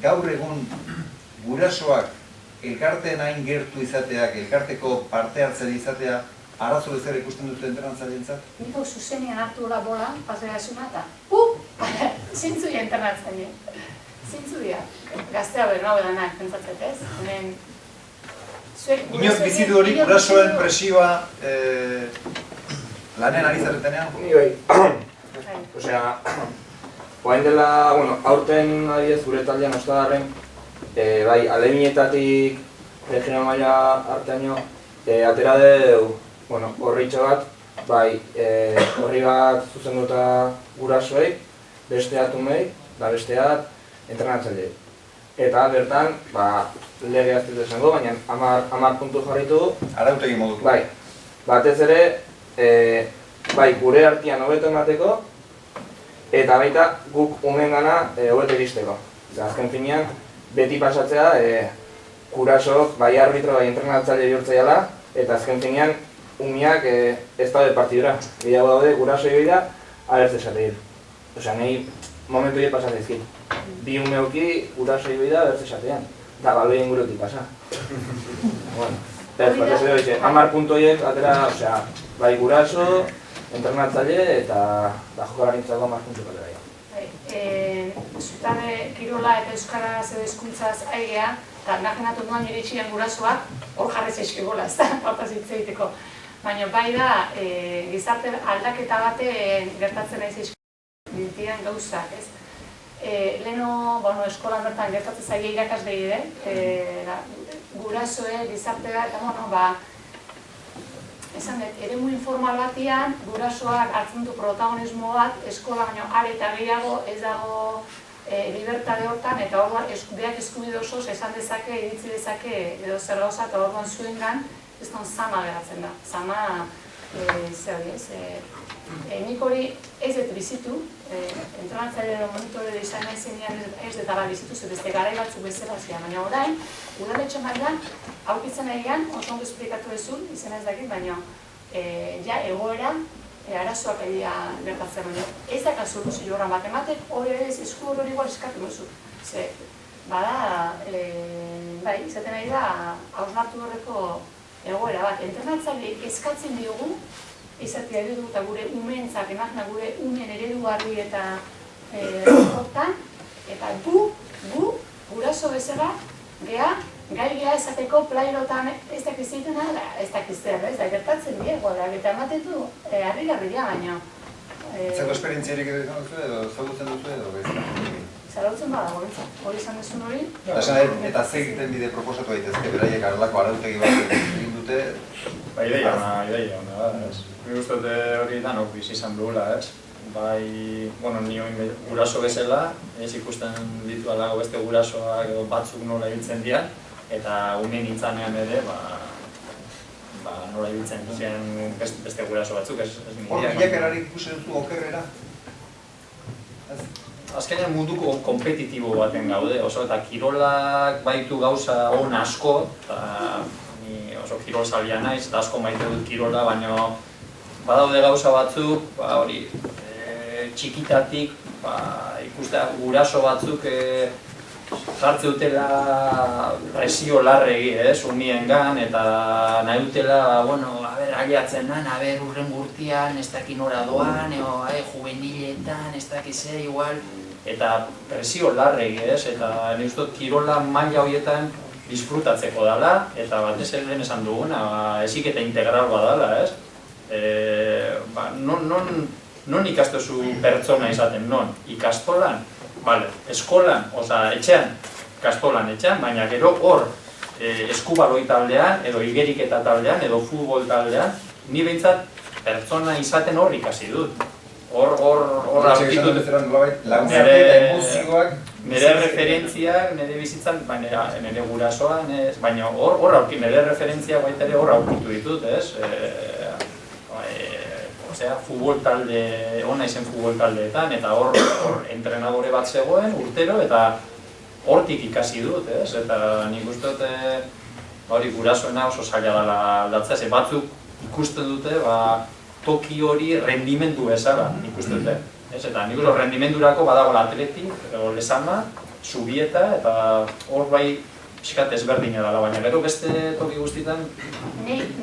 gaur egun gurasoak elkarteen hain gertu izateak, elkarteko parte hartzen izatea, arazo bezala ikusten dute entrenatzaileentzat? Niko zuzenean hartu hola bola, pasera esuna eta zintzu dira entrenatzaile. Zintzu dira. Gaztea behar nago edanak, pentsatzet ez? Inoz bizitu hori gurasoen presioa lanen ari zaretenean? Ni bai. Osea, oain dela, aurten adibidez gure taldean ostadarren, bai, aleminetatik regional maila arteaino, atera deu, horritxo bat, bai, horri bat zuzenduta gurasoei, besteat umei, da besteat entrenatzaileei. Eta bertan, lege aztez esango, baina 10 puntu jarritu du. Arautegi moduko. Bai, batez ere, bai, gure artean hobeto emateko, eta baita guk umengana hobeto iristeko. Azken finean, beti pasatzea, gurasok, bai arbitro, bai entrenatzaile bihurtzaiala, eta azken finean, umiak ez daude partidura. Gehiago daude, guraso joida, abertz esateir. Osea, nahi momentu hile pasatzezkit. Bi umeuki, guraso joida, abertz esatean. Eta baloien gurutik pasa. Ez, batez edo, 10 puntu horiek, atera, osea, bai guraso, entrenatzaile, eta jokalarintzako 10 puntu batera. Zutabe kirola eta euskaraz edo hizkuntzaz aigea, eta imaginatu duan iritxien gurasoak hor jarrez eskigola, ez da, hortaz hitz egiteko. Baina bai da, gizarte aldaketa baten gertatzen naiz eskigola gauzak, ez? Leheno, eskolan bertan gertatzen zaila irakasbegi ere, gurasoe, gizartea, eta esan dut, eremu informal batian, gurasoak hartzen du protagonismo bat, eskola baino are eta gehiago ez dago libertade hortan, eta orduan beak eskubide osoz esan dezake, iritzi dezake edo zer gauza, eta orduan zuengan ez duen zama geratzen da. Zama, zer hori ez, nik hori ez dut bizitu, entrenatzaile edo monitore izan nahi zenean ez dut ala bizitu, zer beste garai batzuk bezala zian, baina orain, udaletxe mailan, aurkitzen egian, oso ondo esplikatu ezun, izan ez dakit, baina ja egoera, arazoak egia gertatzen baina. Ez da soluzio horren bat ematek, hori ez esku hori igual eskatu duzu. Ze, bada, bai, izaten nahi da, hausnartu horreko egoera bat. Entrenatzaile eskatzen diogu, izatea eredu eta gure umeentzak, emazna gure umeen eredugarri eta hortan, eta gu, guraso bezala, geha, gai geha esateko plairotan ez dakizitena, ez dakiztea, ez da gertatzen diego, eta ematen du, harri-garria baina. Zeko esperientziarik edo izan duzu edo, zagutzen duzu edo, gaizka? Zarautzen badago, hori izan duzun hori. Eta ze egiten bide proposatu daitezke, beraiek arlako arautegi bat egin dute? Ba, ideia ona, ez? Nik uste dute hori danok bizi izan dugula, ez? Bai, nioen guraso bezala, ez ikusten ditu alago beste gurasoak edo batzuk nola ibiltzen dira, eta unen nintzanean ere, nola ibiltzen ziren beste guraso batzuk, ez nire. Hor bilakerarik ikusi duzu okerrera? Azkenean munduko kompetitibo baten gaude, oso eta kirolak baitu gauza on asko, eta ni oso kirol zalia naiz, eta asko maite dut kirola, baina badaude gauza batzuk, hori, txikitatik, ikustea guraso batzuk jartze dutela presio larregi, uniengan, eta nahi dutela, aliatzen nan, urren gurtian, ez daki nora doan, juveniletan, ez daki ze, igual, eta presio larregi, ez? Eta nik uste dut kirola maila horietan disfrutatzeko dela, eta batez ere lehen esan duguna, heziketa integral badala, ez? Non ikastozu pertsona izaten, non? Ikastolan, eskolan, etxean, ikastolan etxean, baina gero hor eskubaloi taldean, edo igeriketa taldean, edo futbol taldean, ni behintzat pertsona izaten hor ikasi dut. Hor aurkitu dut. Nire referentziak, nire bizitzan, nire gurasoan, baina nire referentziak baita ere hor aurkitu ditut, ez? Futbol talde, ona izen futbol taldeetan, eta hor entrenadore bat zegoen urtero, eta hortik ikasi dut, ez? Eta nik uste dut hori gurasoena oso zaila dela aldatzea, ze batzuk ikusten dute toki hori rendimendu bezala ikusten dute. Eta nik uste rendimendurako badagoela atletik, lesama, subieta, eta hor bai pixkat ezberdina dela, baina gero beste toki guztietan...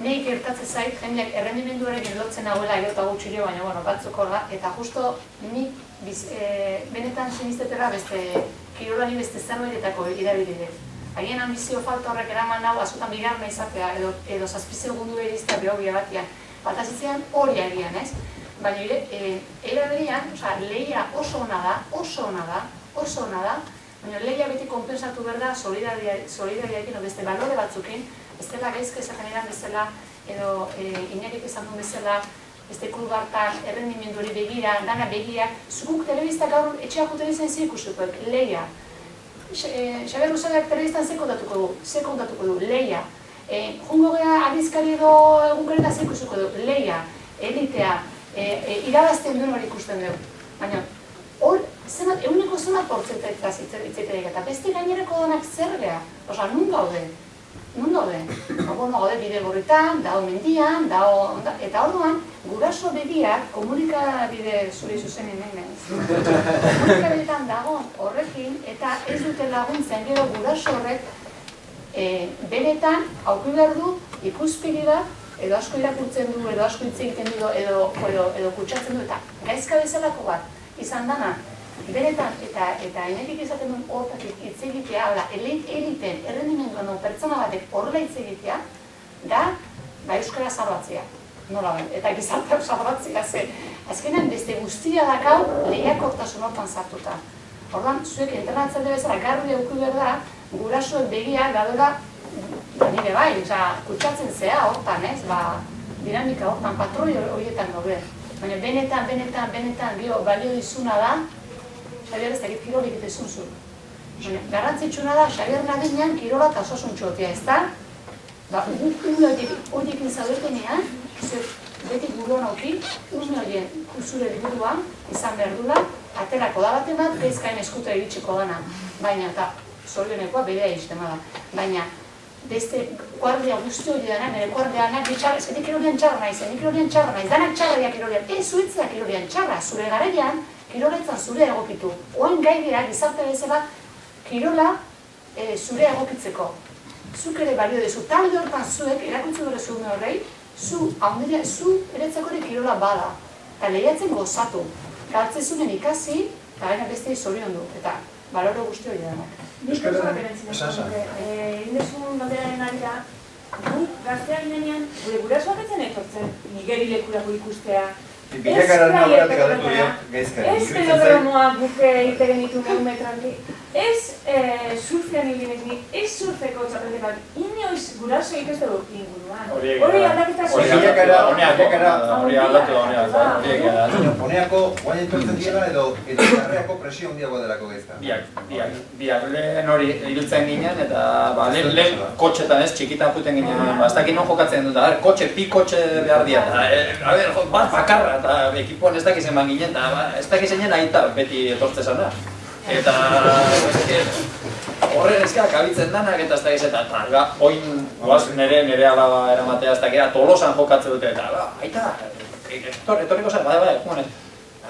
Nei gertatzen zait, jendeak errendimenduarekin lotzen hauela eta gutxire, baina batzuk horra, eta justo nik benetan sinistetela beste kirolari beste zerbaitetako irabidide. Haien ambizio falta horrek eraman hau askotan bigarna izatea edo 7 segundu iriztea behobia batian. Bat azitzean hori agian, ez? Baina era berean, lehia oso ona da, baina lehia beti konpensatu behar da solidariarekin, beste balore batzukin, ez dela gaizke esaten eran bezala, edo Iñakik esan duen bezala, beste klub hartan, errendimendu hori begira, dana begiak, zuguk telebiztak gaur etxeak utelizien zirkusuko, lehia. Xabier Rusagak telebiztan ze kontatuko du, lehia. Jungo geha abizkari edo egunkareta zirkusuko du, lehia, elitea, irabazten duen hori ikusten dugu. Baina, hor, eguneko zenbat portzentaitaz itzeterik eta beste gainerako donak zer geha? Osa, nun gaude? Gaude bide gorritan, dao mendian, eta orduan, guraso begiak, komunikabide zuri zuzenen komunikabideetan dago horrekin, eta ez dute laguntzen gero guraso horrek benetan auki behar du ikuspegi bat, edo asko irakurtzen du, edo asko hitz egiten du, edo kutsatzen du, eta gaizka bezalako bat izan dana, benetan, eta Iñakik izaten duen hortatik hitz egitea, eliten, errendimenduan duen pertsona batek horrela hitz egitea, da, euskara salbatzea, nola bain, eta gizarteak salbatzea, ze azkenean beste guztia dakau lehiakortasun hortan sartuta. Orduan, zuek entrenatzaile bezala garbi auki behar da, gurasoen begia gadola, nire bai, kutsatzen zea hortan, ez, dinamika hortan, patroi horietan gaude. Baina benetan, balio dizuna da, Xabier ez dakit kirolik eta izunzu. Garrantzitsuna da, Xabier nadinean kirola eta osasun txotia, ez da? Ume horiekin zaudetenean, beti buruan auki, ume horien zure liburuan izan behar dula, aterako da baten bat, bezkain eskuta iritsiko dana. Baina, eta zorionekoa bedea iztema da. Baina, beste guardia guzti hori dana, nire guardia dana, nik kirolian txarra naiz, danak txarra kirolian, ez zuetzea kirolian txarra, zure garaian, kiroletzan zure egokitu. Oen gaidea, gizarte bezala, kirola zure egokitzeko. Zuk ere balio dezu, talde hortan zuek, erakutzu dure zume horrei, zu eretzako ere kirola bada. Eta lehiatzen gozatu. Galtzezunen ikasi, eta gaina beste zorion du. Eta baloro guzti hori denak. Nik gauza bat erantzina. Indezun galderaren ari da, gu gaztea ginean, gure gurasoak etzen etortzen, nigeri lekurako ikustea. Bilakaren aurratik galdetu diot, gaizkari. Ez pelogramoa buke itegen ditu geometranki, ez surfean hilineznik, ez surfeko txapelke bat, inoiz guraso ikastu dugu inguruan. Hori aldaketa Honeako, guain entortzen diela edo garreako presio handiagoa delako gaizka? Biak, lehen hori ibiltzen ginen eta lehen kotxetan ez, txikitan juten ginen, ez dakit non jokatzen dut, bi kotxe behar dira, bat bakarra, eta ekipuan ez dakizen man ginen, eta ez dakizen aita beti etortzezan da. Eta horren ezkeak abitzen danak eta ez dakiz eta oin nire alaba eramatea ez dakera Tolosan jokatzen dute eta aita, etorriko zen, juanez,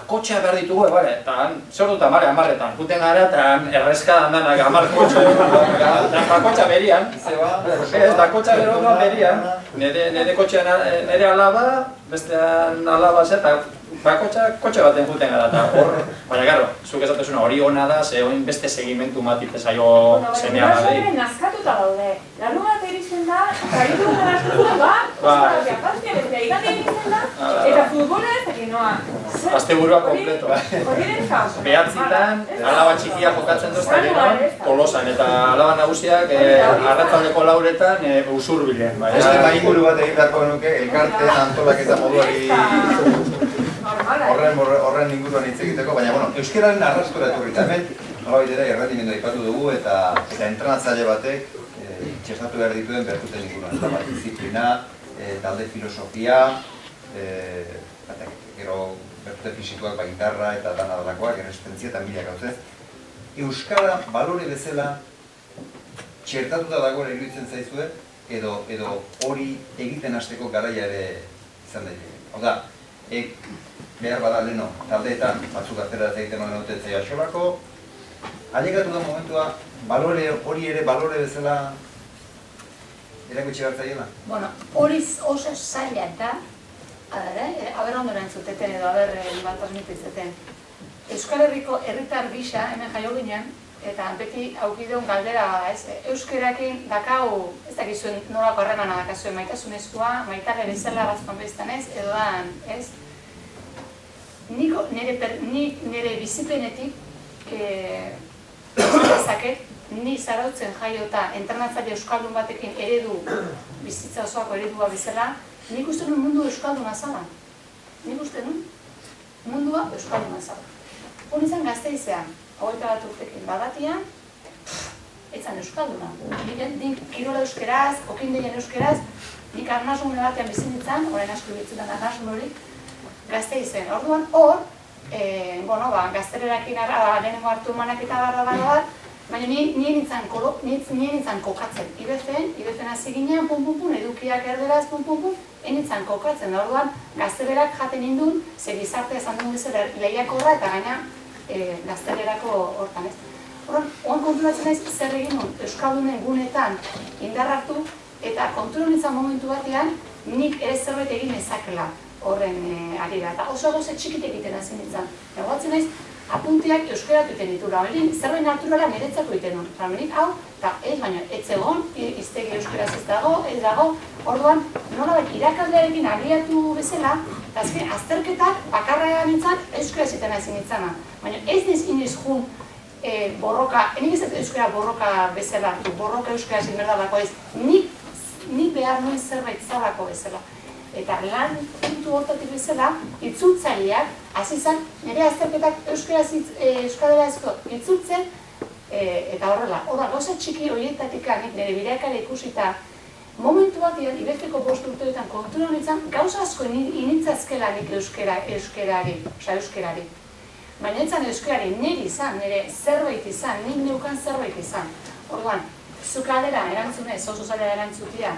kotxea behar ditugu, eta zer dut amare, amarretan, juten gara eta errezkadan danak amar kotxe, eta kotxa berian, ez da kotxa beroan berian, nire kotxean nire alaba, bestean alaba ze, eta kotxe baten juten gara, eta hor, baina gero, zuk esatezuna hori ona da, ze oin beste segimentu matite zaio zenea badei. Bueno, nazkatuta daude. Larun bat iristen da, traitu gara askotu da, osparatia pastia, beste igatik iristen da, eta futbola ez dakit noa. Asteburua kompleto. Horiren kaos. Behatzitan, alaba txikia jokatzen duzta gero, Tolosan, eta alaba nagusiak arratzaldeko lauretan usurbilen. Beste mainguru bat egin beharko genuke, elkarteen antolaketa moduari horren inguruan hitz egiteko, baina euskararen arraskora etorrita hemen, nolabait ere errendimendua aipatu dugu eta entrenatzaile batek txertatu behar dituen bertuten inguruan. Disiplina, talde filosofia, gero bertute fisikoak, gitarra eta dana dalakoak, erresistentzia eta mila gauzez. Euskara balore bezala txertatuta dagoela iruditzen zaizue, edo hori egiten hasteko garaia ere izan daiteke. Hau da, behar bada leheno taldeetan, batzuk atera egiten honen duten zaila xolako, ailegatu da momentua, hori ere balore bezala erakutsi behar zaiela? Bueno, hori oso zaila da, aber ondo erantzuteten edo aber bat transmititzeten. Euskal Herriko herritar gisa hemen jaio ginen, eta beti aukideun galdera, euskerakin dakau, ez dakizuen nolako harremana dakazuen maitasunezkoa, maitale bezala bazkoan beztan ez, edo dan, ez? Nire biziplenetik, ezaket, ni zarautzen jaiota entrenatzaile euskaldun batekin eredu, bizitza osoako eredua bezala, nik uste nun mundu euskalduna zala. Nik uste nun mundua euskalduna zala. Hon izan Gasteizean, 21 urtekin badatian, etzan euskalduna. Nik kirola euskeraz, okindeien euskeraz, nik arnasun batean bizin ditzan, orain asko ibitzutan arnasun hori, Gasteizen. Orduan hor, gaztelerakin lehenengo hartu emanak eta barra bat, baina nien nintzen kokatzen. Ibezen hasi ginean, edukiak erderaz, nintzen kokatzen. Orduan, gaztelerak jaten nindun, ze gizarte esan duen bezala lehiakorra eta gaina gaztelerako hortan ez. Orduan, oan konturatzen naiz zer egin nun, euskaldunen gunetan indar hartu, eta kontura nintzen momentu batean, nik ere zerbait egin ezakela horren arira. Eta oso gauze txikit egiten hasi nintzen. Egoatzen naiz, apunteak euskeratu egiten ditula. Zerbait naturala niretzako egiten nun. Ramenik hau, eta ez baina, ez egon, iztegi euskeraz ez dago. Orduan, nolabait irakaslearekin abiatu bezala, eta azken azterketak bakarra nintzen euskera ziten hasi nintzena. Baina ez iniz jun borroka, enik ez euskera borroka bezala, borroka euskera zinberdalako ez, nik behar nuen zerbait zabako bezala. Eta lan puntu hortatik bezala, itzultzaileak, hasi zen, nire azterketak euskaderazko itzultzen, eta horrela, gauza txiki horietatik nire bideakara ikusita, momentu batean, Ibefeko 5 urteetan kontura honetan, gauza asko initzazkela nik euskerari. Baina etzan euskerari nire izan, nire zerbait izan, nik neukan zerbait izan. Orduan, zuk aldera erantzunez, oso zalera erantzutia,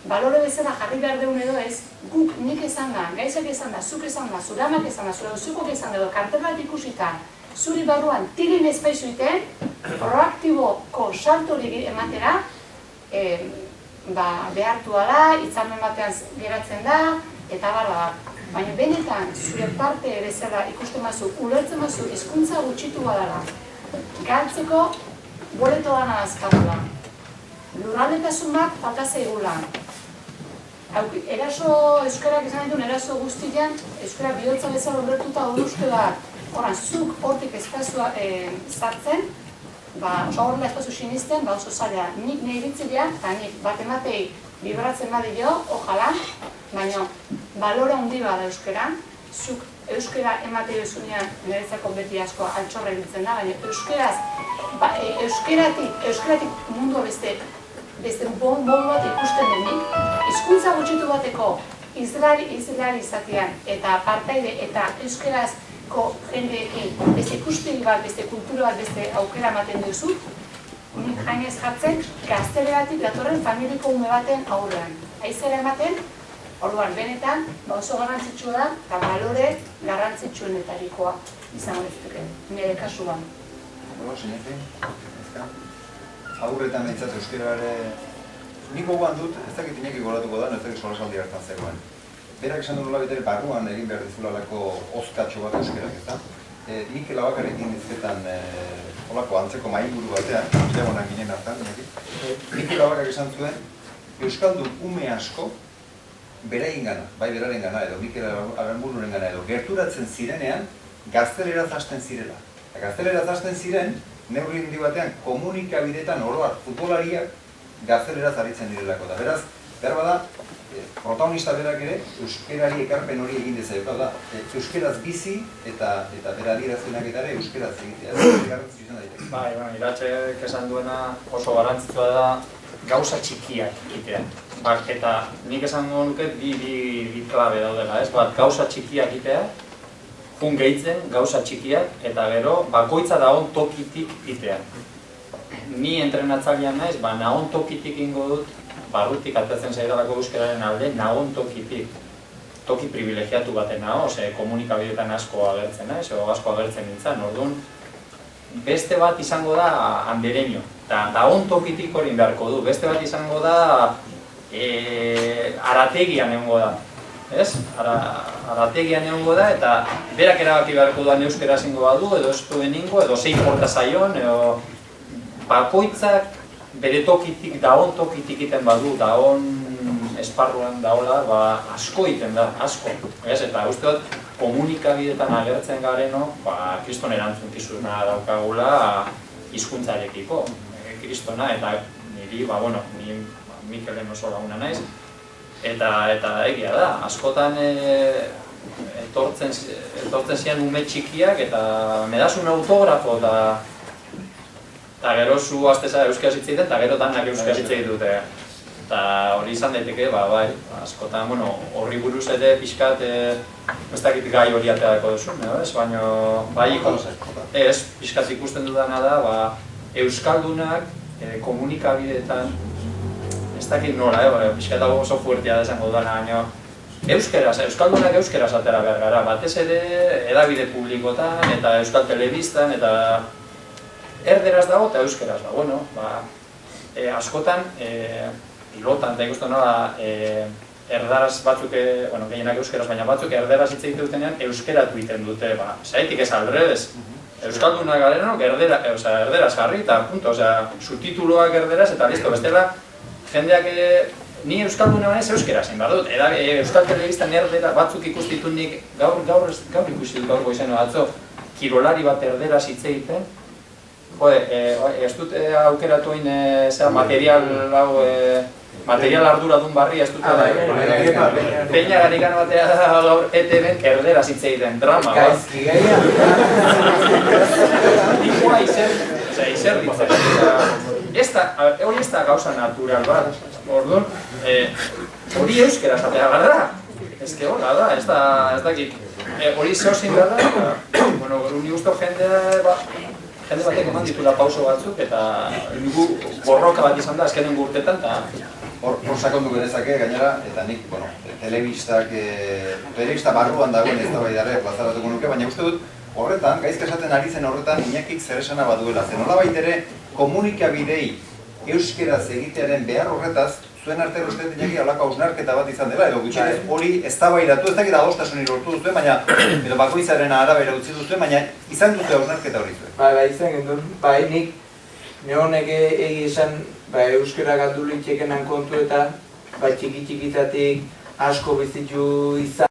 balore bezala jarri behar deun edo ez, guk nik esan da, gaizak esan da, zuk esan da, zuramak esan da, zure zukok esan da, kartel bat ikusita, zuri barruan tirin ezpaizuiten, proaktiboko saltorik ematera, behartua da, hitzarmen batean geratzen da, eta barra. Baina benetan, zure parte bezala ikusten mazu, ulertzen mazu, hizkuntza gutxitu badala, galtzeko boleto dana azkabula. Lurraldetasunak falta zaigula. Eraso euskarak izan dituen eraso guztian, euskara bihotza bezala horretuta uste bat, zuk hortik espazioa sartzen, oso horrela espazio sinisten, oso zaila. Nik nahi ditzilean, eta nik bat ematei bibratzen badio, ojala, baina balora handi bada euskaran, zuk euskara ematei bezunean niretzako beti asko altxorra egiten da, baina euskaratik mundua beste modu bat ikusten denik, hizkuntza gutxitu bateko izlari izatean eta partaide eta euskarazko jendeekin beste ikuspegi bat, beste kultura bat, beste aukera ematen duzu, nik jainez jartzen gazteleratik datorren familiko ume baten aurrean. Aizera ematen, orduan benetan oso garrantzitsua da eta balore garrantzitsuenetarikoa izan horretuken, nire kasuan. Aurretan behintzat euskara ere... Nik gogoan dut, ez dakit inaki goratuko da, ez dakit solasaldi hartan zegoen. berak esan du nola betere barruan egin behar dizulalako ozkatxo bat euskerak, ezta? Mikel Abakarrekin dizketan olako antzeko mahaiburu batean, bilagonak ginen hartan, Mikel Abakar esan zuen, euskaldun ume asko beraingana, bai berarengana edo Mikel Aranbururengana edo gerturatzen zirenean gazteleraz hasten zirela. Gazteleraz hasten ziren, neurri handi batean komunikabideetan oroak futbolariak gazteleraz aritzen direlako. Da beraz, behar bada, protagonista berak ere euskerari ekarpen hori egin dezaio. Da, euskeraz bizi eta bera adierazpenak eta ere euskeraz egitea. Garrantzitsua izan daiteke. Bai, Iratxek esan duena oso garrantzitsua da gauza txikiak egitea. Eta nik esan nuke bi klabe daudela, ez? Bat, gauza txikiak egitea, jun gehitzen, gauza txikiak, eta gero bakoitza dagoen tokitik egitea. Ni entrenatzailean naiz, nagon tokitik ingo dut, barrutik atatzen zaidalako euskararen alde, nagon tokitik. Toki privilegiatu baten nago, komunikabideetan asko agertzen naiz, asko agertzen nintzen, orduan, beste bat izango da andereño, eta dagoen tokitik hori beharko du, beste bat izango da arategian egongo da, ez? Arategian egongo da, eta berak erabaki beharko da euskera zingo badu, edo ez duen ingo, edo zein porta zaion, edo bakoitzak bere tokitik, dagoen tokitik iten badu, dagoen esparruan daola, asko iten da, asko. Eta uste dut, komunikabideetan agertzen gareno, kriston erantzunkizuna daukagula hizkuntzarekiko, kristona, eta niri, ni Mikelen oso laguna naiz, eta egia da, askotan etortzen ziren ume txikiak, eta medasun autografo, eta gero zu azteza euskara hitz egiten, eta gero danak euskara hitz egiten dute. Eta hori izan daiteke, askotan, horri buruz ere pixkat, ez dakit gai hori ateako duzun, baina, pixkat ikusten dudana da, euskaldunak komunikabideetan, ez dakit nola, pixkat dago oso fuertea da esango dudana, baina, euskaldunak euskeraz atera behar gara, batez ere edabide publikotan, eta euskal telebistan, eta erderaz dago eta euskeraz da. Askotan, pilotan, eta ikusten nola, erdaraz batzuk, gehienak euskeraz, baina batzuk erderaz hitz egiten dutenean euskeratu egiten dute, zaitik ez aldredez. Euskaldunak garenok erderaz jarri eta punto, subtituloak erderaz eta listo, bestela jendeak ni euskalduna banez euskeraz egin behar dut. Euskal telebistan erderaz batzuk ikustitut nik, gaur ikusi dut gaurko izan atzo, kirolari bat erderaz hitz egiten. Ez dut aukeratu material arduradun barri, ez dut peina garikano batea da gaur ETV-en erderaz hitz egiten, drama. Gaizki gaia. Dikoa izer ditzen. Hori ez da gauza natural bat, orduan, hori euskera zatea gara da. Ez que hola da, ez dakit. Hori zehozin gara da, uni guztu jende batek eman ditula pauso batzuk eta borroka bat izan da azkenen urtetan eta hor sakondu genezake gainera, eta nik, telebista barruan dagoen ez da baidare plazaratuko nuke, baina uste dut horretan, gaizka esaten ari zen horretan Iñakik zer esana baduela. Zen nolabait ere komunikabidei euskeraz egitearen behar horretaz, zuen artero uste Iñaki halako hausnarketa bat izan dela, edo gutxienez hori eztabaidatu, ez dakit adostasunik lortu duzuen, baina edo bakoitzaren arabera utzi duzuen, baina izan dute hausnarketa hori zuen. Bai, izan gendun, nik neonek egi izan euskera galdu litxekenan kontu eta txiki-txikitatik asko bizitu izan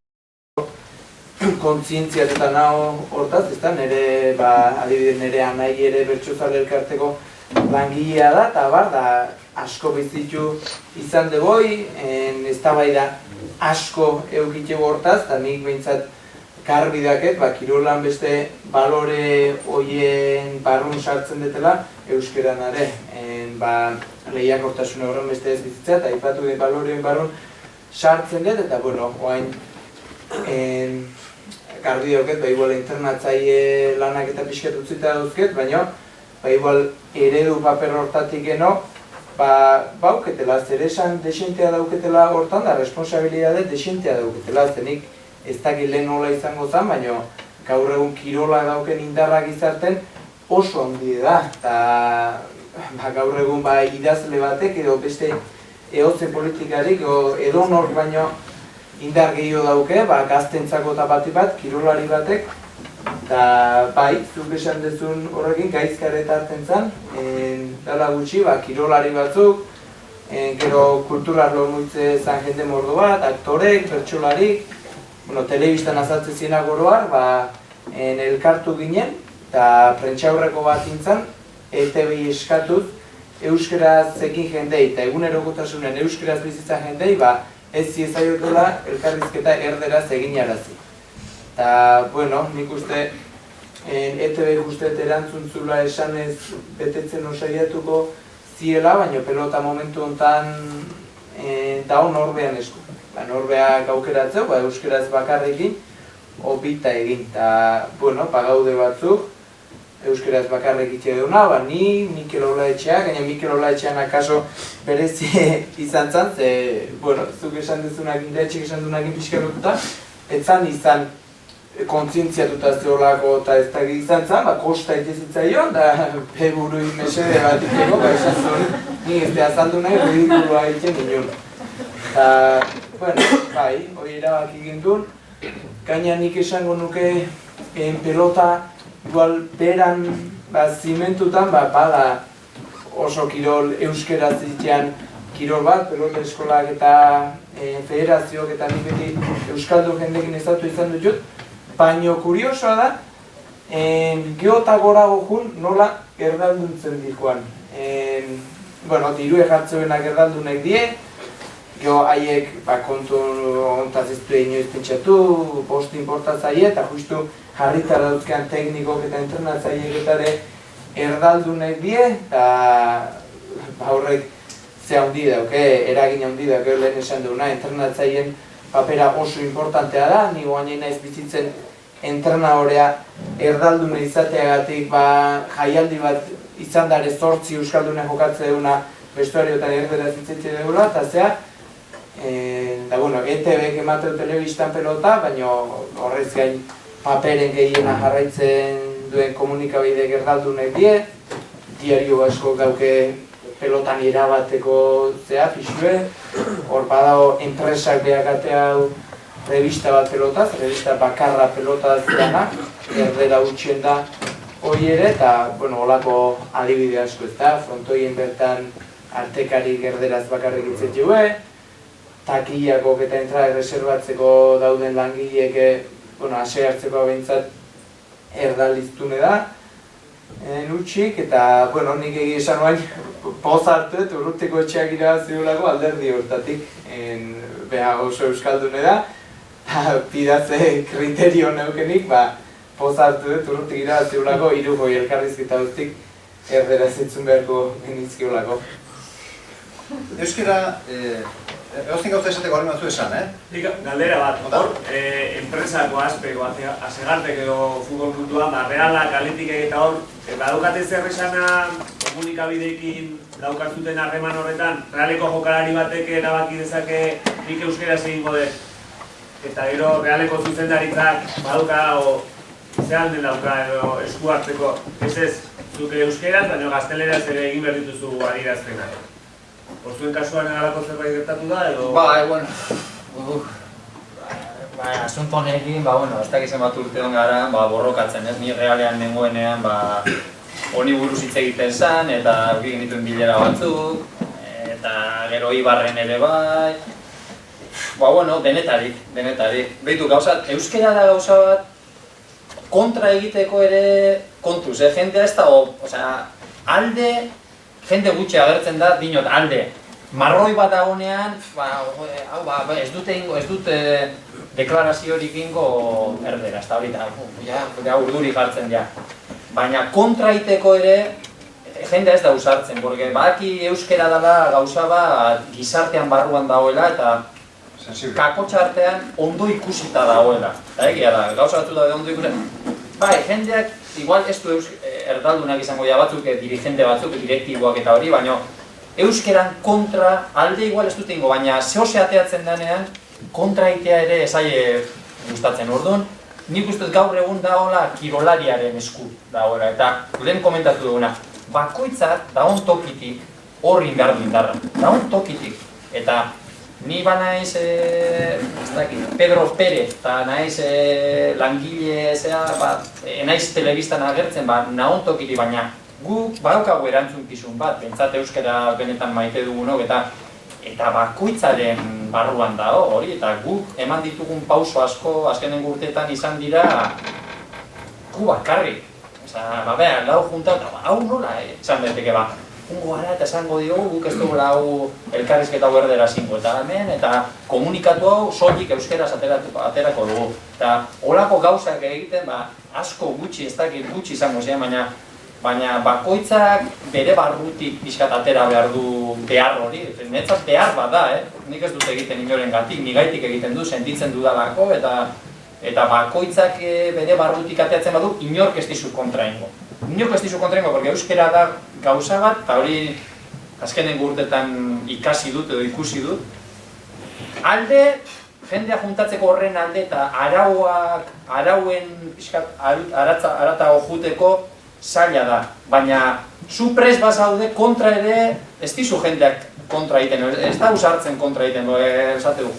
kontzientziat eta naho hortaz, ezta, adibidez nire anai ere bertsozale elkarteko langilea da, eta asko bizitu izan degoi, eztabaida asko eukitxego hortaz, eta nik behintzat garbidaket, kirolan beste balore hoien barrun sartzen detela euskeran are, lehiakortasun horren beste ez bizitza, eta aipatu den baloreen barrun sartzen dut, eta oain garbi dauket, igual internatzaile lanak eta pixkat utzita dauzket, baina igual eredu paper hortatik geno, bauketela, zer esan desentea dauketela hortan da, responsabilidade desentea dauketela, zenik ez dakit lehen nola izango zen, baina gaur egun kirola dauken indarra gizarten oso handi da, eta gaur egun idazle batek edo beste ehotzen politikarik edo nork baino indar gehiago dauke, gaztentzako eta bat kirolari batek, eta bai, zuk esan dezun horrekin gaizkareta hartzen zen, dala gutxi, kirolari batzuk, gero kulturar lormuitze zen jende mordo bat, aktorek, bertsolarik, telebistan azaltze zienak oroar, elkartu ginen, eta prentxaurreko bat intzan, ETV eskatuz, euskaraz ekin jendei, eta egunerokotasunen euskaraz bizitzan jendei, ez ziezaiotela elkarrizketa erderaz egin arazi. Eta, nik uste, ETV guztet erantzuntzula esanez betetzen osaiatuko ziela, baina pelota momentu honetan dago norbean esku. Norbea gaukeratzeu, euskaraz bakarrekin, obita egin. Eta, gaude batzuk, euskaraz bakarrek itxe duna, ni Mikel Olaetxea, gaina Mikel Olaetxean akaso berezi izan zan, zuk esan dezunak, indaetxek esan dunak pixkarotuta, etzan izan kontzientziatuta zeolako eta ez da izan zan, kosta itezitzaion, da peburu mesede bat iteko, esan zuen, ni ez da azaldu nahi, ridikulua egiten ginen. Eta, hori erabaki gindun, gaina nik esango nuke pelota, igual beran zimentutan bada oso kirol euskeraz zitean kirol bat, pelota eskolak eta federazioak eta nik beti euskaldun jendekin ezatu izan dut, baina kuriosoa da, geota gorago jun nola erdalduntzen dikoan. Dirue jartzeuenak erdaldunek die, geho haiek kontu ontaz ez du inoiz pentsatu, post importatzaile eta justu jarritara dauzkean teknikok eta entrenatzaileek eta ere erdaldunek die, eta horrek ze handi dauke, eragin handi dauke lehen esan duguna, entrenatzaileen papera oso importantea da, ni guain naiz bizitzen entrenadorea erdaldune izateagatik jaialdi bat izan dare 8 euskaldune jokatze duguna vestuarioetan erderaz itzetxe dugula, eta zea, ETV-ek emateu telebistan pelota, baina horrez gain paperen gehiena jarraitzen duen komunikabide erdaldunek die, diario asko gauke pelotan irabateko zea, pixue, hor badago enpresak behakatea revista bat pelotaz, revista bakarra pelotaz dana, erdera utxien da hori ere, eta holako adibide asko ez da, frontoien bertan artekarik erderaz bakarrik itzetxue, takiakok eta entrada reservatzeko dauden langileek ase hartzeko behintzat erdaliztune da, nutxik, eta nik egia esan oain poz hartu dut Urrutiko etxeak irabaziolako alderdi hortatik, beha oso euskaldune da, pidatze kriterio neukenik, poz hartu dut Urrutik irabaziolako 3 goi elkarrizketa guztik erderaz entzun beharko genizkiolako. Euskara, eoztik gauza esateko hori matzu esan, Galdera bat, hor, enpresako aspeko, asegartek edo futbol puntuan, Realak, Atletikek eta hor, badukate zer esana komunikabideekin daukazuten harreman horretan, Realeko jokalari batek erabaki dezake nik euskaraz egingo dut, eta gero Realeko zuzendaritzak baduka zehan den dauka edo esku hartzeko, ez, zuke euskaraz, baina gazteleraz ere egin behar dituzu adierazpenak. Zuen kasuan egalako zerbait gertatu da, edo? Asunto honekin, ez dakizen bat urtean gara, borrokatzen ez, ni Realean nengoenean, honi buruz hitz egiten zen, eta egin dituen bilera batzuk, eta gero Ibarren ere bai, denetarik. Behitu gauzat, euskera da gauza bat, kontra egiteko ere kontuz, jendea ez da, alde, jende gutxi agertzen da, dinot, alde. Marroi bat dagoenean, ez dute deklaraziorik ingo erdera, ez da horita, urduri jartzen ja. Baina kontra egiteko ere, jendea ez da usartzen, porque badaki euskera dela gauza bat gizartean barruan dagoela, eta kakotxartean ondo ikusita dagoela. Eta egia da, gauza batzu da ondo ikusita. Jendeak, igual ez du erdaldunak izango ja batzuk, dirigente batzuk, direktiboak eta hori, baina euskeran kontra alde igual ez dut ingo, baina zehose ateatzen denean kontra egitea ere esaie gustatzen orduan. Nik uste gaur egun dagoela kirolariaren esku dagoela, eta lehen komentatu duguna, bakoitzak dagoen tokitik horrin behar du indarra, dagoen tokitik. Eta Ni banaiz, Pedro Pérez, eta naiz langile, naiz telebistan agertzen, nahontokiri, baina guk badaukagu erantzukizun bat, bentsat euskara benetan maite dugunok, eta bakoitzaren barruan da hori, eta guk eman ditugun pauso asko, azkenengo urteetan izan dira, gu bakarrik. Lau junta, hau nola, esan daiteke ungo gara eta esango diogu, guk ez dugula hau elkarrizketa hau erdera zingo, eta hemen, eta komunikatu hau soilik euskeraz aterako dugu. Eta holako gauzak egiten, asko gutxi, ez dakit gutxi izango ziren, baina bakoitzak bere barrutik pixkat atera behar du behar hori. Netzat behar bada, nik ez dut egiten inoren gatik, nigaitik egiten du, sentitzen dudalako, eta bakoitzak bere barrutik ateratzen badu, inork ez dizu kontraingo. Inork ez dizu kontraingo, porque euskera da gauza bat, eta hori azkenengo urtetan ikasi dut edo ikusi dut. Alde, jendea juntatzeko horren alde eta arauen aratago juteko zaila da, baina zu prest bazaude kontra ere ez dizu jendeak kontra egiten, ez da usartzen kontra egiten, esate du,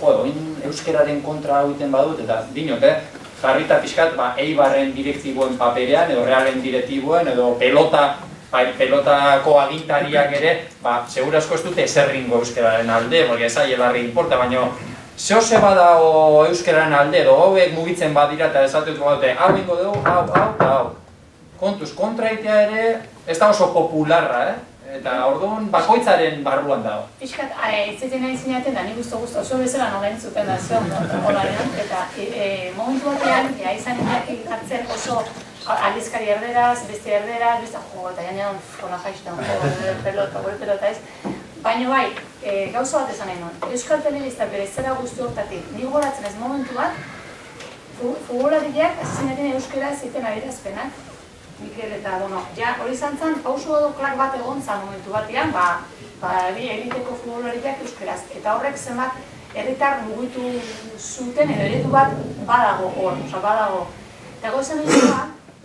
euskeraren kontra egiten badut, eta dinot, jarrita pixkat, Eibarren direktiboen paperean, edo realen direktiboen, edo pelotako agintariak ere, segurazko ez dute eserringo euskeraren alde, porque ez aielarri importa, baina zehose badago euskeraren alde, edo hauek mugitzen badira eta esatuko badute, hau ingo dugu, hau. Kontuz, kontra egitea ere, ez da oso popularra, eta orduan bakoitzaren barruan dago. Piskat, itzeten nahi zinaten da, nik guztu oso bezala nola entzuten da zion, eta momentu batean, izan indak hartzen oso aldizkari erderaz, beste erderaz, beste eta janean, kola jaiztan, pelota ez. Baina bai, gauza bat esan nahi nuen, Euskal Telebistak bere zera guztu hortatik, nik goratzen ez momentu bat, futbolariak azizinaten euskera ziten adierazpenak, Mikel eta Dono, hori izan zen, pauso edo klak bat egon zen momentu batean, eliteko futbolariak euskeraz. Eta horrek zenbat herritar mugitu zuten edo eredu bat badago hor, badago. Eta goizan egin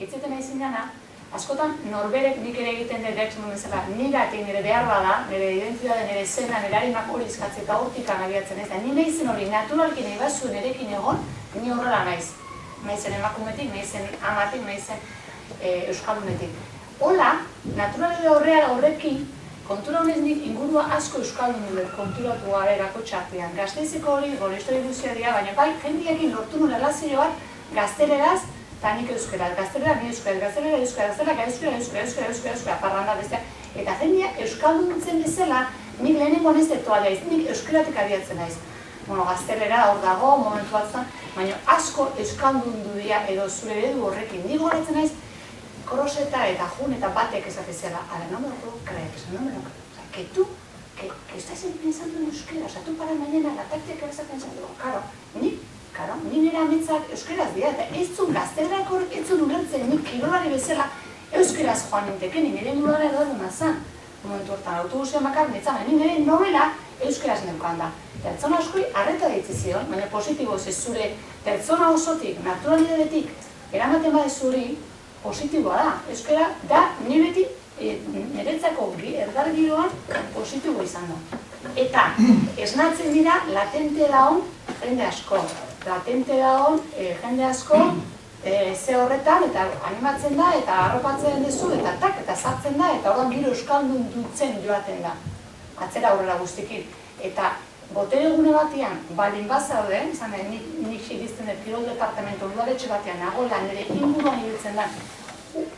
itzeten nahi zinana, askotan norberek nik ere egiten dut eksun bezala, nigatik nire behar bada, nire identitate, nire zena, nire harimak hori izkatzea eta hortikan abiatzen ez da. Ni nahi zen hori naturalki nahi bat zuen erekin egon, ni horrela naiz. Nahi zen emakumetik, nahi zen amatik, nahi zen euskaldunetik. Hola, naturalidad horrekin, kontura honez nik ingurua asko euskaldun dut konturatu garerako txartean. Gazteizeko hori, golesto eduzia dira, baina bai, jendiekin lortu nuen relazio bat, gazteleraz, eta nik euskera, gaztelera, ni euskera, gaztelera, euskera, parranda bestea. Eta jendia euskaldun zen bezala, nik lehenengoan ez detoa daiz, nik euskeratik abiatzen naiz. Gaztelera hor dago, momentu batzan, baina asko euskaldun du dira edo zure eredu horrekin. Nik goratzen naiz, Koroseta eta Jun eta batek esatezela, no me lo puedo creer, no me lo creo. O sea, que tú, que estás pensando en euskera, o sea, tú para mañana la táctica que estás pensando, ni nire ametzak euskeraz dira, eta ez zun gaztelak horrek ez zun ulertzen, nik kirolari bezala euskeraz joan ninteken, nire mulara edo duna zen. Momentu hortan, autobusean bakar, nire novela euskeraz neukan da. Pertsona askoi arreta ditzizion, baina positibo ez zure pertsona osotik, naturalidadetik, eramaten bade zuri, positiboa da. Euskara da niretzako erdargiroan positibo izan da. Eta esnatzen dira latente daun jende asko. Latente daun jende asko ze horretan eta animatzen da eta arropatzen duzu eta tak eta sartzen da eta orduan giro euskaldun dutzen joaten da. Atzera aurrera guztikin. Eta botere egune batean, balin bazaude, izan nik irizten dut kirol departamento udaletxe batean nagoela nire inguruan ibiltzen da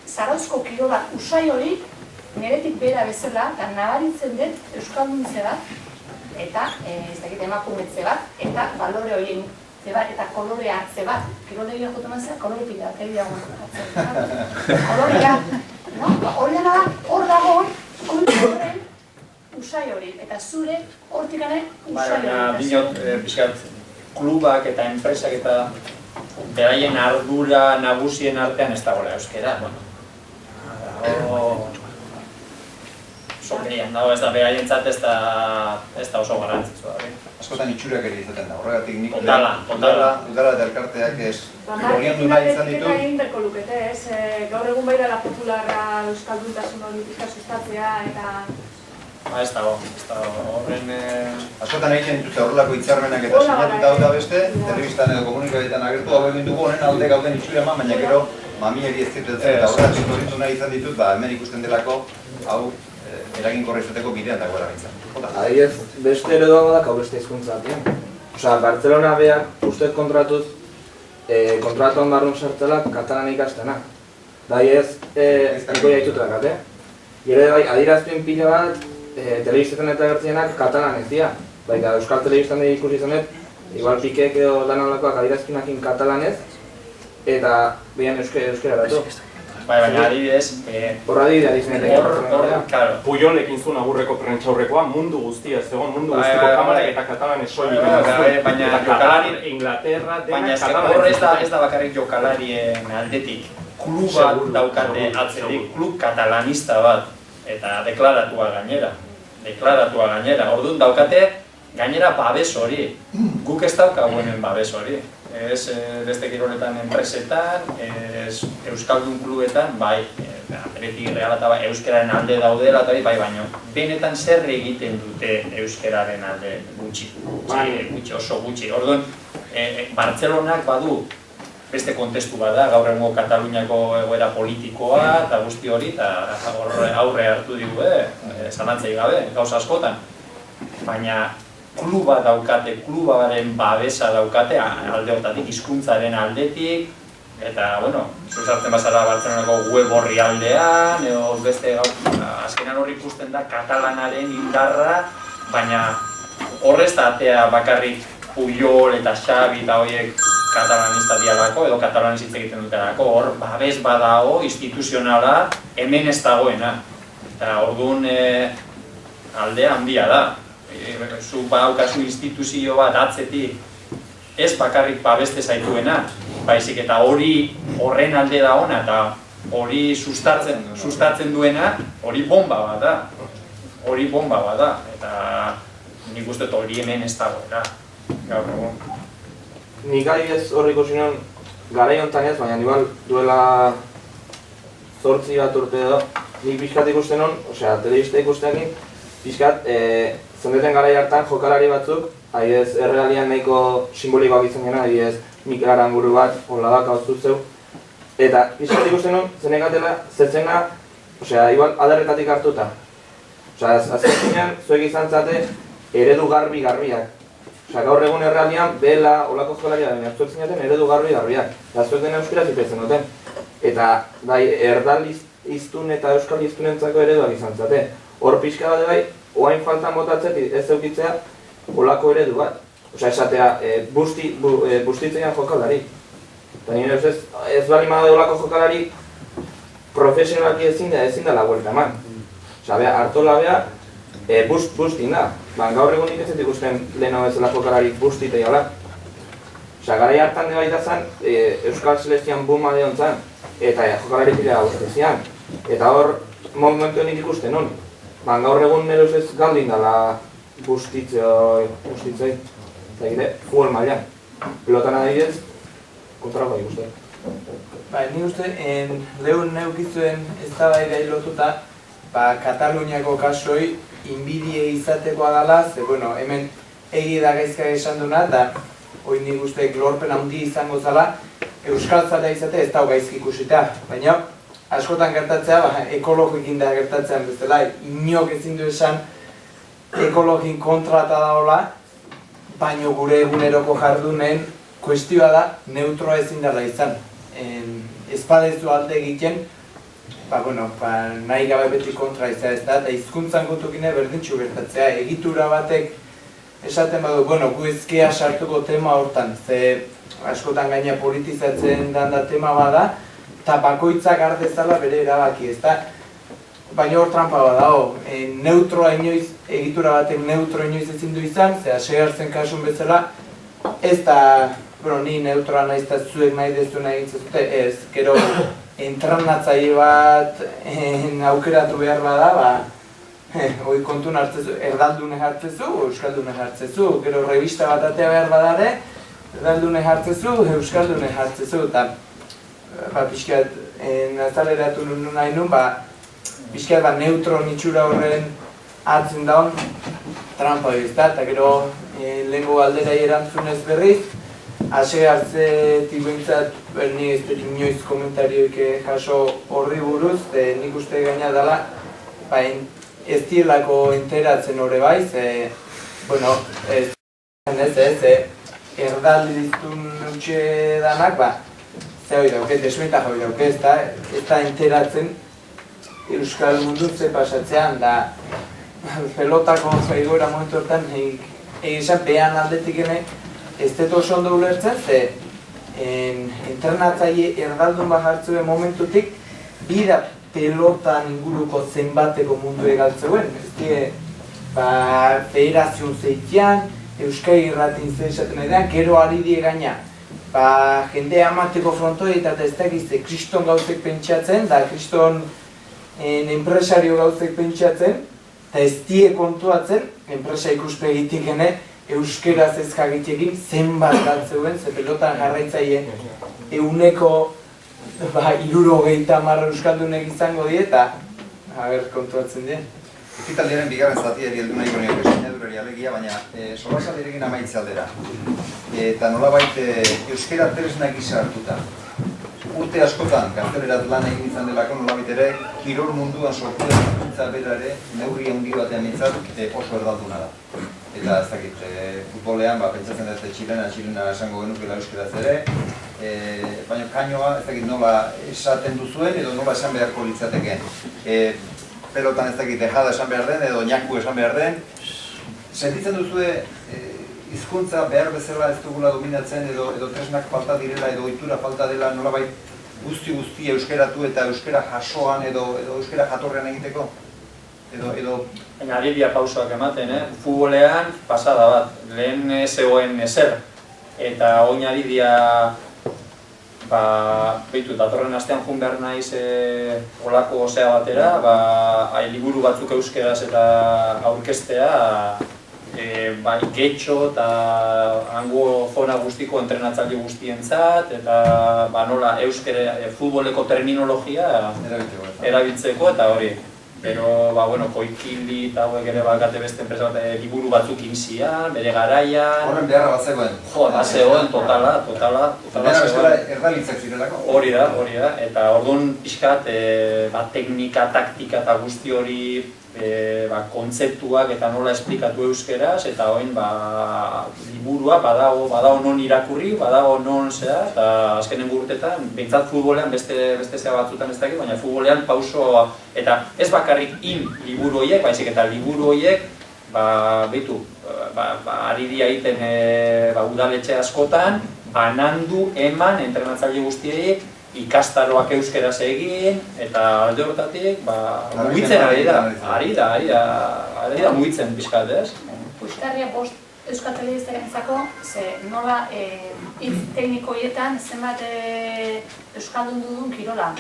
Zarauzko kirola usai hori niretik bera bezala eta nabaritzen dut euskalduntze bat eta ez dakit emakumetze bat eta balore horien eta kolore hartze bat. Kirolegia jotu mazera, kolore pila bat egia hartzen. Kolorea, hori dena da, hor dago, horren usai hori, eta zure hortikaren usai hori. Baina, dinot, pixkat, klubak eta enpresak eta beraien ardura nagusien artean ez dagoela euskera, dago ez da beraientzat ez da oso garrantzitsua. Askotan itxurak ere izaten da, horregatik nik Udala eta elkarteak horion du nahi izan ditu. Egin berko lukete, gaur egun baira la popularra euskalduntasun hori pizka sustatzea eta Ez dago, horren... Askotan egiten dituzte horrelako hitzarmenak eta sinatuta hau da beste, telebistan edo komunikabideetan agertu hau egin dugu honen alde gauden itxura eman, baina gero mamieri ez zirtetzen eta horrela zoritu nahi izan ditut, hemen ikusten delako hau eraginkorra izateko bidean dagoela bintzen. Adibidez, beste eredua badak hau beste hizkuntza batean. Osea, Bartzelona beak uste kontratuz, kontratuan barrun sartzela katalan ikastena. Da ez, niko jaitutu dakate. Gero bai, adiraztuen pila bat, telebistetan eta gertzienak katalan ez dira. Baina euskal telebistan ikusi zenet, igual pikek edo lanolakoak adirazpinakin katalanez, eta behan euskera datu. Baina adibidez... Horra adibidez claro. Pujolekin zuen agurreko prentxaurrekoa mundu guztia, zegoen mundu guztiko kamarak eta katalanez soilik. Baina Katalani, Inglaterra, dena katalanez. Baina ez da bakarrik jokalarien aldetik. Klub bat daukate atzetik, klub katalanista bat. Eta deklaratua gainera. Orduan daukate gainera babes hori. Guk ez daukagu hemen babes hori. Ez beste kiroletan enpresetan, ez euskaldun klubetan, bai, Athletic, Real eta bai, euskararen alde daudela eta bai, baino. Benetan zer egiten dute euskararen alde gutxi, oso gutxi. Orduan, Bartzelonak badu beste kontestu bada, gaur egungo Kataluniako egoera politikoa eta guzti hori, eta aurre hartu digu, zalantzai gabe, gauza askotan. Baina kluba daukate, klubaren babesa daukate alde hortatik, hizkuntzaren aldetik, eta, bueno, zuzartzen bazara Bartzelonako web horri aldean, edo beste azkenan horri ikusten da katalanaren indarra, baina horrez da atea bakarrik Puyol eta Xabi eta horiek katalanista dialako, edo katalanez hitz egiten dutelako, hor babes badago, instituzionala, hemen ez dagoena. Eta orduan aldea handia da. Zu badaukazu instituzio bat atzetik ez bakarrik babeste zaituena, baizik eta horren alde da ona eta hori sustatzen duena, hori bomba bat da. Eta nik uste hori hemen ez dagoela, gaur egun. Nik adibidez horri ikusi nuen garai honetan ez, baina igual duela 8 bat urte edo, nik pixkat ikusten nuen, osea, telebista ikusteakin, pixkat, zendeten garai hartan jokalari batzuk, adibidez, errealian nahiko simbolikoak izan gena, adibidez, Mikel Aranguru bat, Oladak hau zeu, eta pixkat ikusten nuen, zenekatela, zetzena, osea, igual, adarretatik hartuta. Osea, azken zinean, zuek izan zate, eredu garbiak. Osea, gaur egun errealian, bela, olako jokalaria da, zuek zinaten eredu garbiak. Eta zuek dena euskera zipetzen duten. Eta, bai, erdal iztun eta euskal iztunentzako ereduak izan zate. Hor pixka bat bai, oain faltan botatzetik ez eukitzea olako eredu bat. Osea, esatea, bustitzean jokalari. Eta nire ez bali bada olako jokalari profesionalki ezin dela huelta eman. Osea, beha, Artola beha, bustin da. Gaur egunik ez ikusten lehenago bezala jokalari bustitea hola. Osea, garai hartan de baita zen, Euskal Selekzioan boom adeon zen, eta jokalari pila guztezian. Eta hor, momentu nik ikusten nun. Gaur egun nire ustez galdin dela bustitzei, eta egite, futbol mailan. Pilotan adibidez, kontrako ikusten. Ni uste, lehun neukizuen eztabaigai lotuta, Kataluniako kasoi inbidie izatekoa dela, ze, bueno, hemen egi da gaizka esan duna, eta hori nik uste lorpen handi izango zela, euskaltzalea izate ez dago gaizki ikusita, baina askotan gertatzea, ekologikin da gertatzean bezala, inok ezin du esan ekologin kontrata daola, baina gure eguneroko jardunen kuestioa da neutroa ezin dela izan. Espadezu alde egiten, nahi gabe beti kontra izan ez da, eta hizkuntzan kontukine berdintxu gertatzea, egitura batek esaten badu, gu ezkea sartuko tema hortan, ze askotan gaina politizatzen da tema bada, eta bakoitzak ardezala bere erabaki, ez da? Baina hor trampa badago, neutroa inoiz, egitura batek neutro inoiz ezin du izan, zera segartzen kasun bezala, ez da, ni neutroa nahiz eta zuek nahi dezuna egintzen zute, ez, gero entrenatzaile bat aukeratu behar bada, hori kontun hartzezu, erdaldune hartzezu, euskaldune hartzezu, gero revista bat atea behar badare, erdaldune hartzezu, euskaldune hartzezu, eta pixkat nazaleratu nahi nun, pixkat neutro nitxura horren hartzen daun trampa bizta, eta gero lehengo galdera erantzunez berriz, hase hartzetik behintzat, ni ez dut inoiz komentarioik jaso horri buruz, nik uste gaina dela, ez dielako enteratzen hori bai, bueno, erdaldi ditun utxe danak, ze hori dauke, desmenta hori dauke, ez da enteratzen Euskal mundu ze pasatzean, da pelotako egoera momentu hortan, egizan behan aldetik ez dut oso ondo ulertzen, ze entrenatzaile erdaldun bat hartzuen momentutik, bida pelotan inguruko zenbateko mundu egaltzeuen, ez die, federazion zeitean, Euskal Irratin zer esaten edan, gero ari die gaina, jende amateko frontoi eta ez dakizte kriston gauzek pentsatzen, da kriston enpresario gauzek pentsatzen, eta ez die kontuatzen, enpresa ikuspegitik euskeraz ez jagitekin zenbat galtzeuen, ze pelotan jarraitzaile euneko 60 euskaldunek izango die, eta kontuatzen die. Ekitaldiaren bigarren zatiari heldu nahiko nioke sinadurari alegia, baina solasaldirekin amaitze aldera. Eta nolabait euskera tresna gisa hartuta. Urte askotan, kartelerat lan egin izan delako nolabait ere, kirol munduan sortu den hartuntza bera ere, neurri handi batean mintzat oso erdalduna da. Eta ez dakit, futbolean, pentsatzen dut txilena esango genukela euskeraz ere, baina kainoa ez dakit nola esaten duzuen edo nola esan beharko litzatekeen. Pelotan ez dakit dejada esan behar den edo ñaku esan behar den. Sentitzen duzue hizkuntza behar bezala ez dugula dominatzen edo tresnak falta direla edo ohitura falta dela nolabait guzti euskeratu eta euskera jasoan edo euskera jatorrean egiteko? Baina ari dira pausoak ematen, futbolean pasada bat, lehen zegoen ezer eta oin ari dira behitu, datorren astean joan behar naiz olako osea batera, liburu batzuk euskeraz eta aurkeztea getxo eta hango zona guztiko entrenatzaile guztientzat eta nola euskera futboleko terminologia erabiltzeko eta hori. Pero, koikili eta hauek ere bakate beste enpresa bat liburu batzuk inzian, bere garaian... Horren beharra bat zegoen? Jo, bat zegoen, totala zegoen. Erdalitzak zirelako? Hori da, eta orduan pixkat teknika, taktika eta guzti hori kontzeptuak eta nola esplikatu euskeraz, eta orain liburua badago non irakurri, badago non zea, eta azkenengo urtetan, behintzat futbolean beste zea batzutan ez dakit, baina futbolean pauso, eta ez bakarrik liburu horiek, baizik eta liburu horiek, ari dira egiten udaletxe askotan, banandu eman entrenatzaile guztiei, ikastaroak euskeraz egin, eta alde horretatik, mugitzen ari da mugitzen pixkat, ez? Puxkarria bost euskal telebiztarentzako, nola hitz tekniko horietan zenbat euskaldun dudun kirola.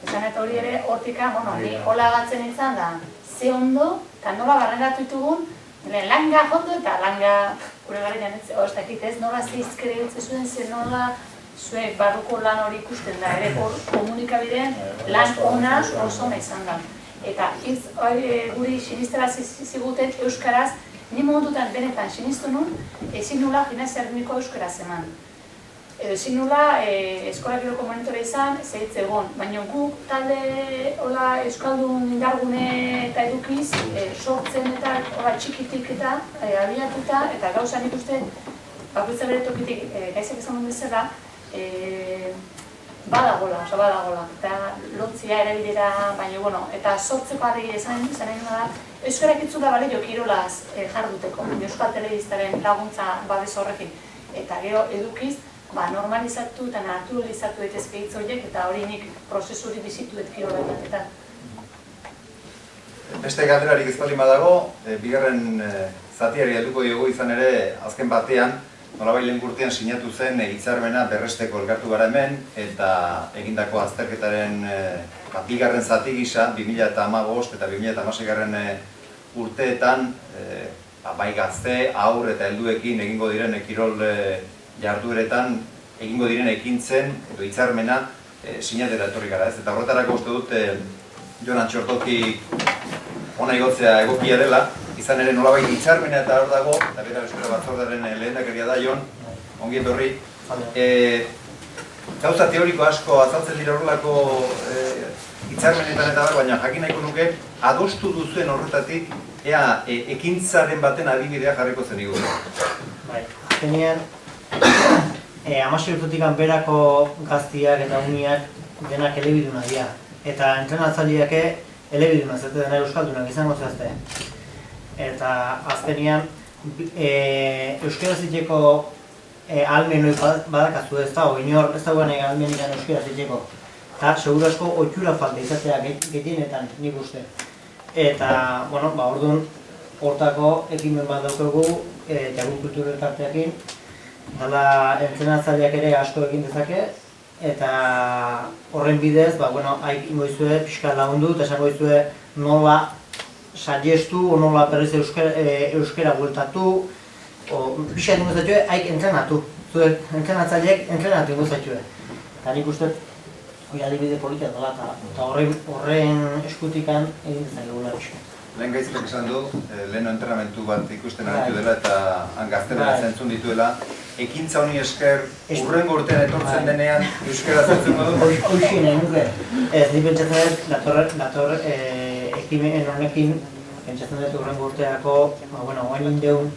Esan eta hori ere hortika, ni hola gatzen izan da, ze ondo, eta nola barrengatu ditugun, langa jondo eta langa gure garenean ez dakit ez, nola zeizkere dutze zuen, ze nola zuek barruko lan hori ikusten da, ere komunikabidean lan ona oso ona izan da. Eta guri sinistera ziguten euskaraz, ni momentutan benetan sinistu nun, ezin nula gimnasia erritmikoa euskaraz eman. Edo ezin nula eskola giroko monitore izan, zehitz egon. Baina guk talde euskaldun indargune eta edukiz, sortzen eta txikitik eta abiatuta, eta gauza nik uste, bakoitza bere tokitik gaizak izan duen bezala, badagola, eta lotzia erabilera, baina, eta sortzeko argi esan egin da, euskarak itzula balio kirolaz jarduteko, euskal telebiztaren laguntza babes horrekin, eta gero edukiz, normalizatu eta naturalizatu daitezke hitz horiek, eta hori nik prozesu hori bizitu dut kirola ematetan. Beste galderarik ez baldin badago, bigarren zatiari helduko diogu izan ere, azken batean, nolabait lehen urtean sinatu zen hitzarmena berresteko elkartu gara hemen, eta egindako azterketaren bigarren zati gisa, 2015 eta 2016 urteetan, bai gazte, haur eta helduekin egingo diren kirol jardueretan egingo diren ekintzen edo hitzarmena sinatera etorri gara, ez? Eta horretarako uste dut Jon Antxortoki ona igotzea egokia dela, izan ere nolabait hitzarmena eta hor dago, eta bera Euskara Batzordearen lehendakaria da, Jon, ongi etorri. Gauza teoriko asko azaltzen dira horrelako hitzarmenetan eta baina jakin nahiko nuke, adostu duzuen horretatik, ea ekintzaren baten adibidea jarriko zen igu. Azkenean, 16 urtetik berako gaztiak eta uniak denak elebidunak dira. Eta entrenatzaileak elebiduna zerte dena euskaldunak izango zehazte. Eta azkenean, euskara ziteko ahalmen badakazu ez dago, inor ez dagoen ahalmenik euskara ziteko. Eta seguru asko ohitura falta izatea gehienetan nik uste. Eta, bueno, orduan hortako ekimen bat daukagu Jagun Kultura Elkartearekin. Hala entrenatzaileak ere asko egin dezake. Eta horren bidez, haik ingo izue pixka lagundu eta esango izue nola saiestu, nola berriz euskera bueltatu, pixka ingo zaitue, haik entrenatu. Zue entrenatzaileak entrenatu ingo zaitue. Eta nik uste hori adibide politia dela eta horren eskutikan egin dezakegula pixka. Lehen gaizkak esan du, lehen entrenamentu bat ikusten aritu dela eta gaztelera zentzun dituela. Ekintza honi esker, urrengo urtean etortzen denean euskara zentzun du? Hoxien egin nuke. Ez, ni pentsatzen dut, dator ekimen honekin, pentsatzen dut urrengo urteako, oain indeun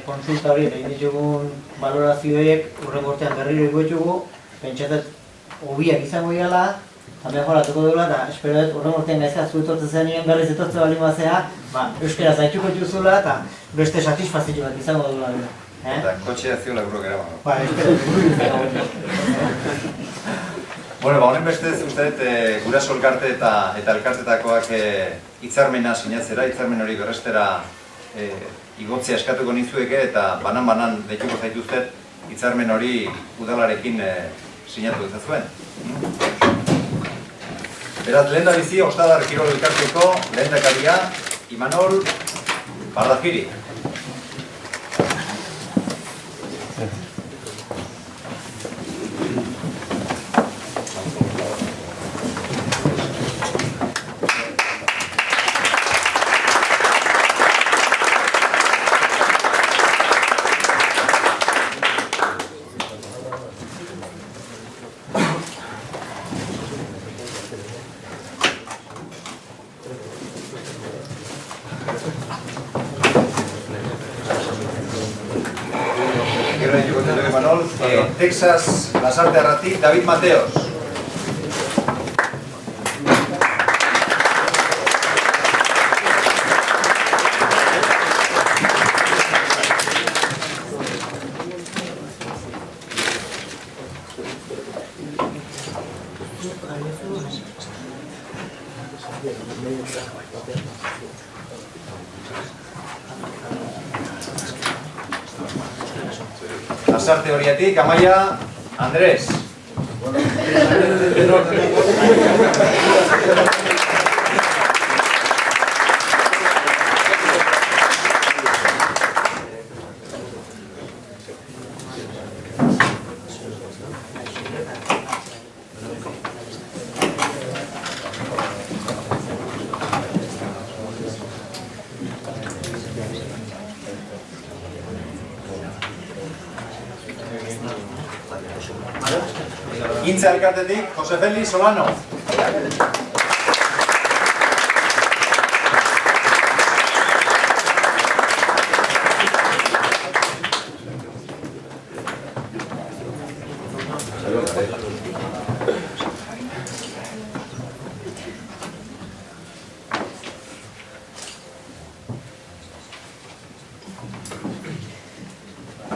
konsulta hori eta egin ditugun valorazioek urrengo urtean berriro ikuetxugu, pentsatzen dut hobiak izango gala, eta mejoratuko duela, eta espero dut urrengo urtean gaizka zu etortzen zenien berriz etortzen bali mazea, euskara zaitxuko dituzula eta beste satisfazio bat izango duela. Eta kotxea ziola buruk eraman. Espero honen bestez, uste dut, Guraso Elkarte eta elkartetakoak hitzarmena sinatzera, hitzarmen hori berrestera igotzea eskatuko nizueke eta banan-banan deituko zaituztet hitzarmen hori udalarekin sinatu ezazuen. Beraz, lehen da bizi, Ostadar Kirol Elkarteko lehendakaria Imanol Bardakiri. Texas, Lasarte Arrati, David Mateos. Lasarte horiatik, Amaia Andrés. Gintza Elkartetik, Jose Feli Solano.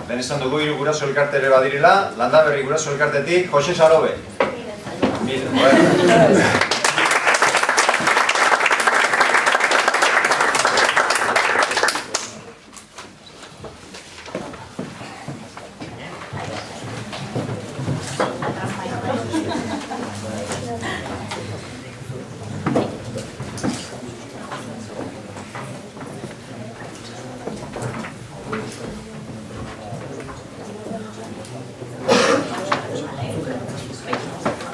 Lehen esan dugu hiru Guraso Elkarte ere badirela, Landaberri Guraso Elkartetik, Jose Sarobe.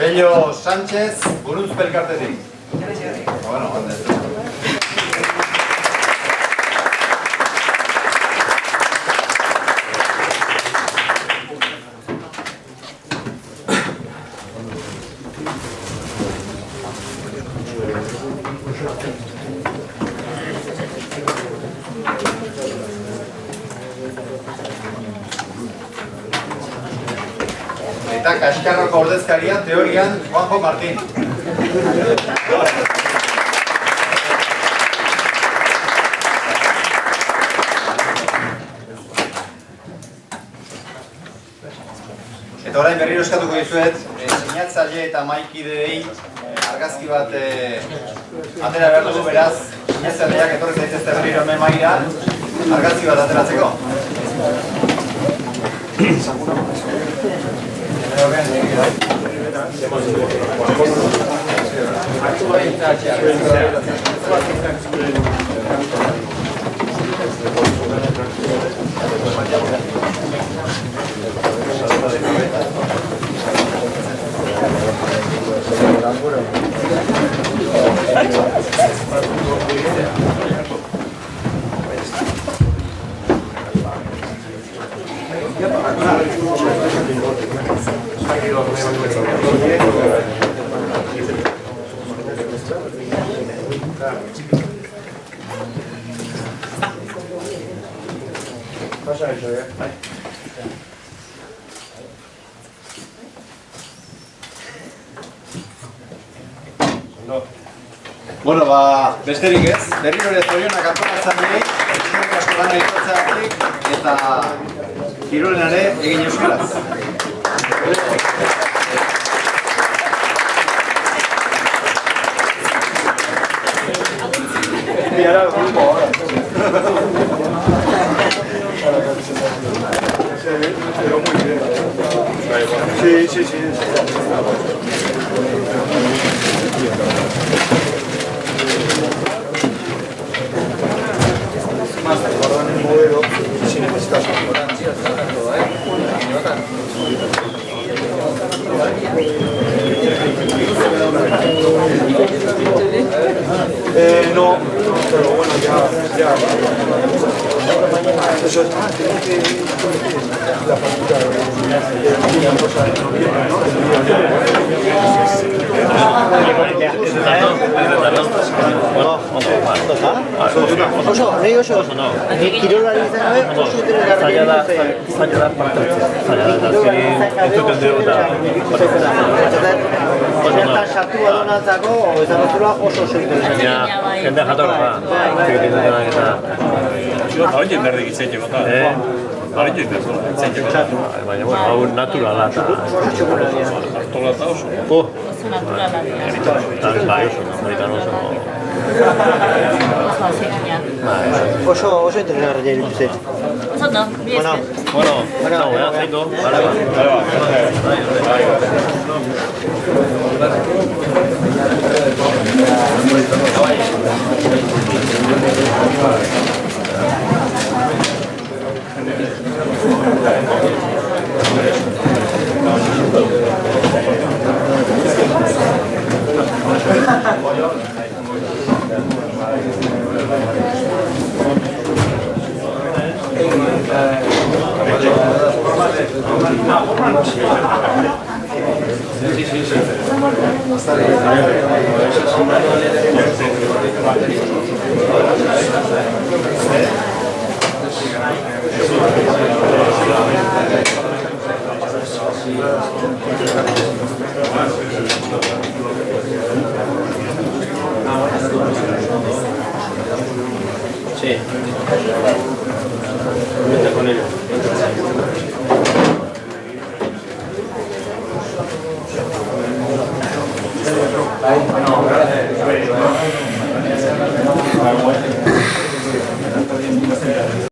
Pello Sánchez, Buruzpe Elkartetik. Bueno, Eta Kaskarroko ordezkaria teorian Juanjo Martín. Eta orain berriro eskatuko dizuet, sinatzaile eta mahaikideei argazki bat atera behar dugu, beraz, sinatzaileak etorri zaitezte berriro hemen mahaira, argazki bat ateratzeko. Bueno, besterik ez, berriro ere zorionak antolatzaileei, eskerrik asko lana etortzeagatik eta kirolen ere egin euskaraz. No, pero bueno, ya. Eso es la factura de la cosa de noviembre, Oso, nahi oso, kirolari izan gabe, oso interesgarri zaila da partatzea. Entzuten dugu eta zertan sartu badonatzako, eta notura oso interesgarri. Jende jatorra, txikitizenak eta... Horien berdik itzaiteko eta... Horien berdik itzaiteko. Baina, bueno, hau naturala eta... Artola eta oso. Oso naturala dira. Bai, oso. Oso interesgarri jairu zait. Oso no, bi esker. Bueno, zaito. Sí. Vete con ello. No, gracias.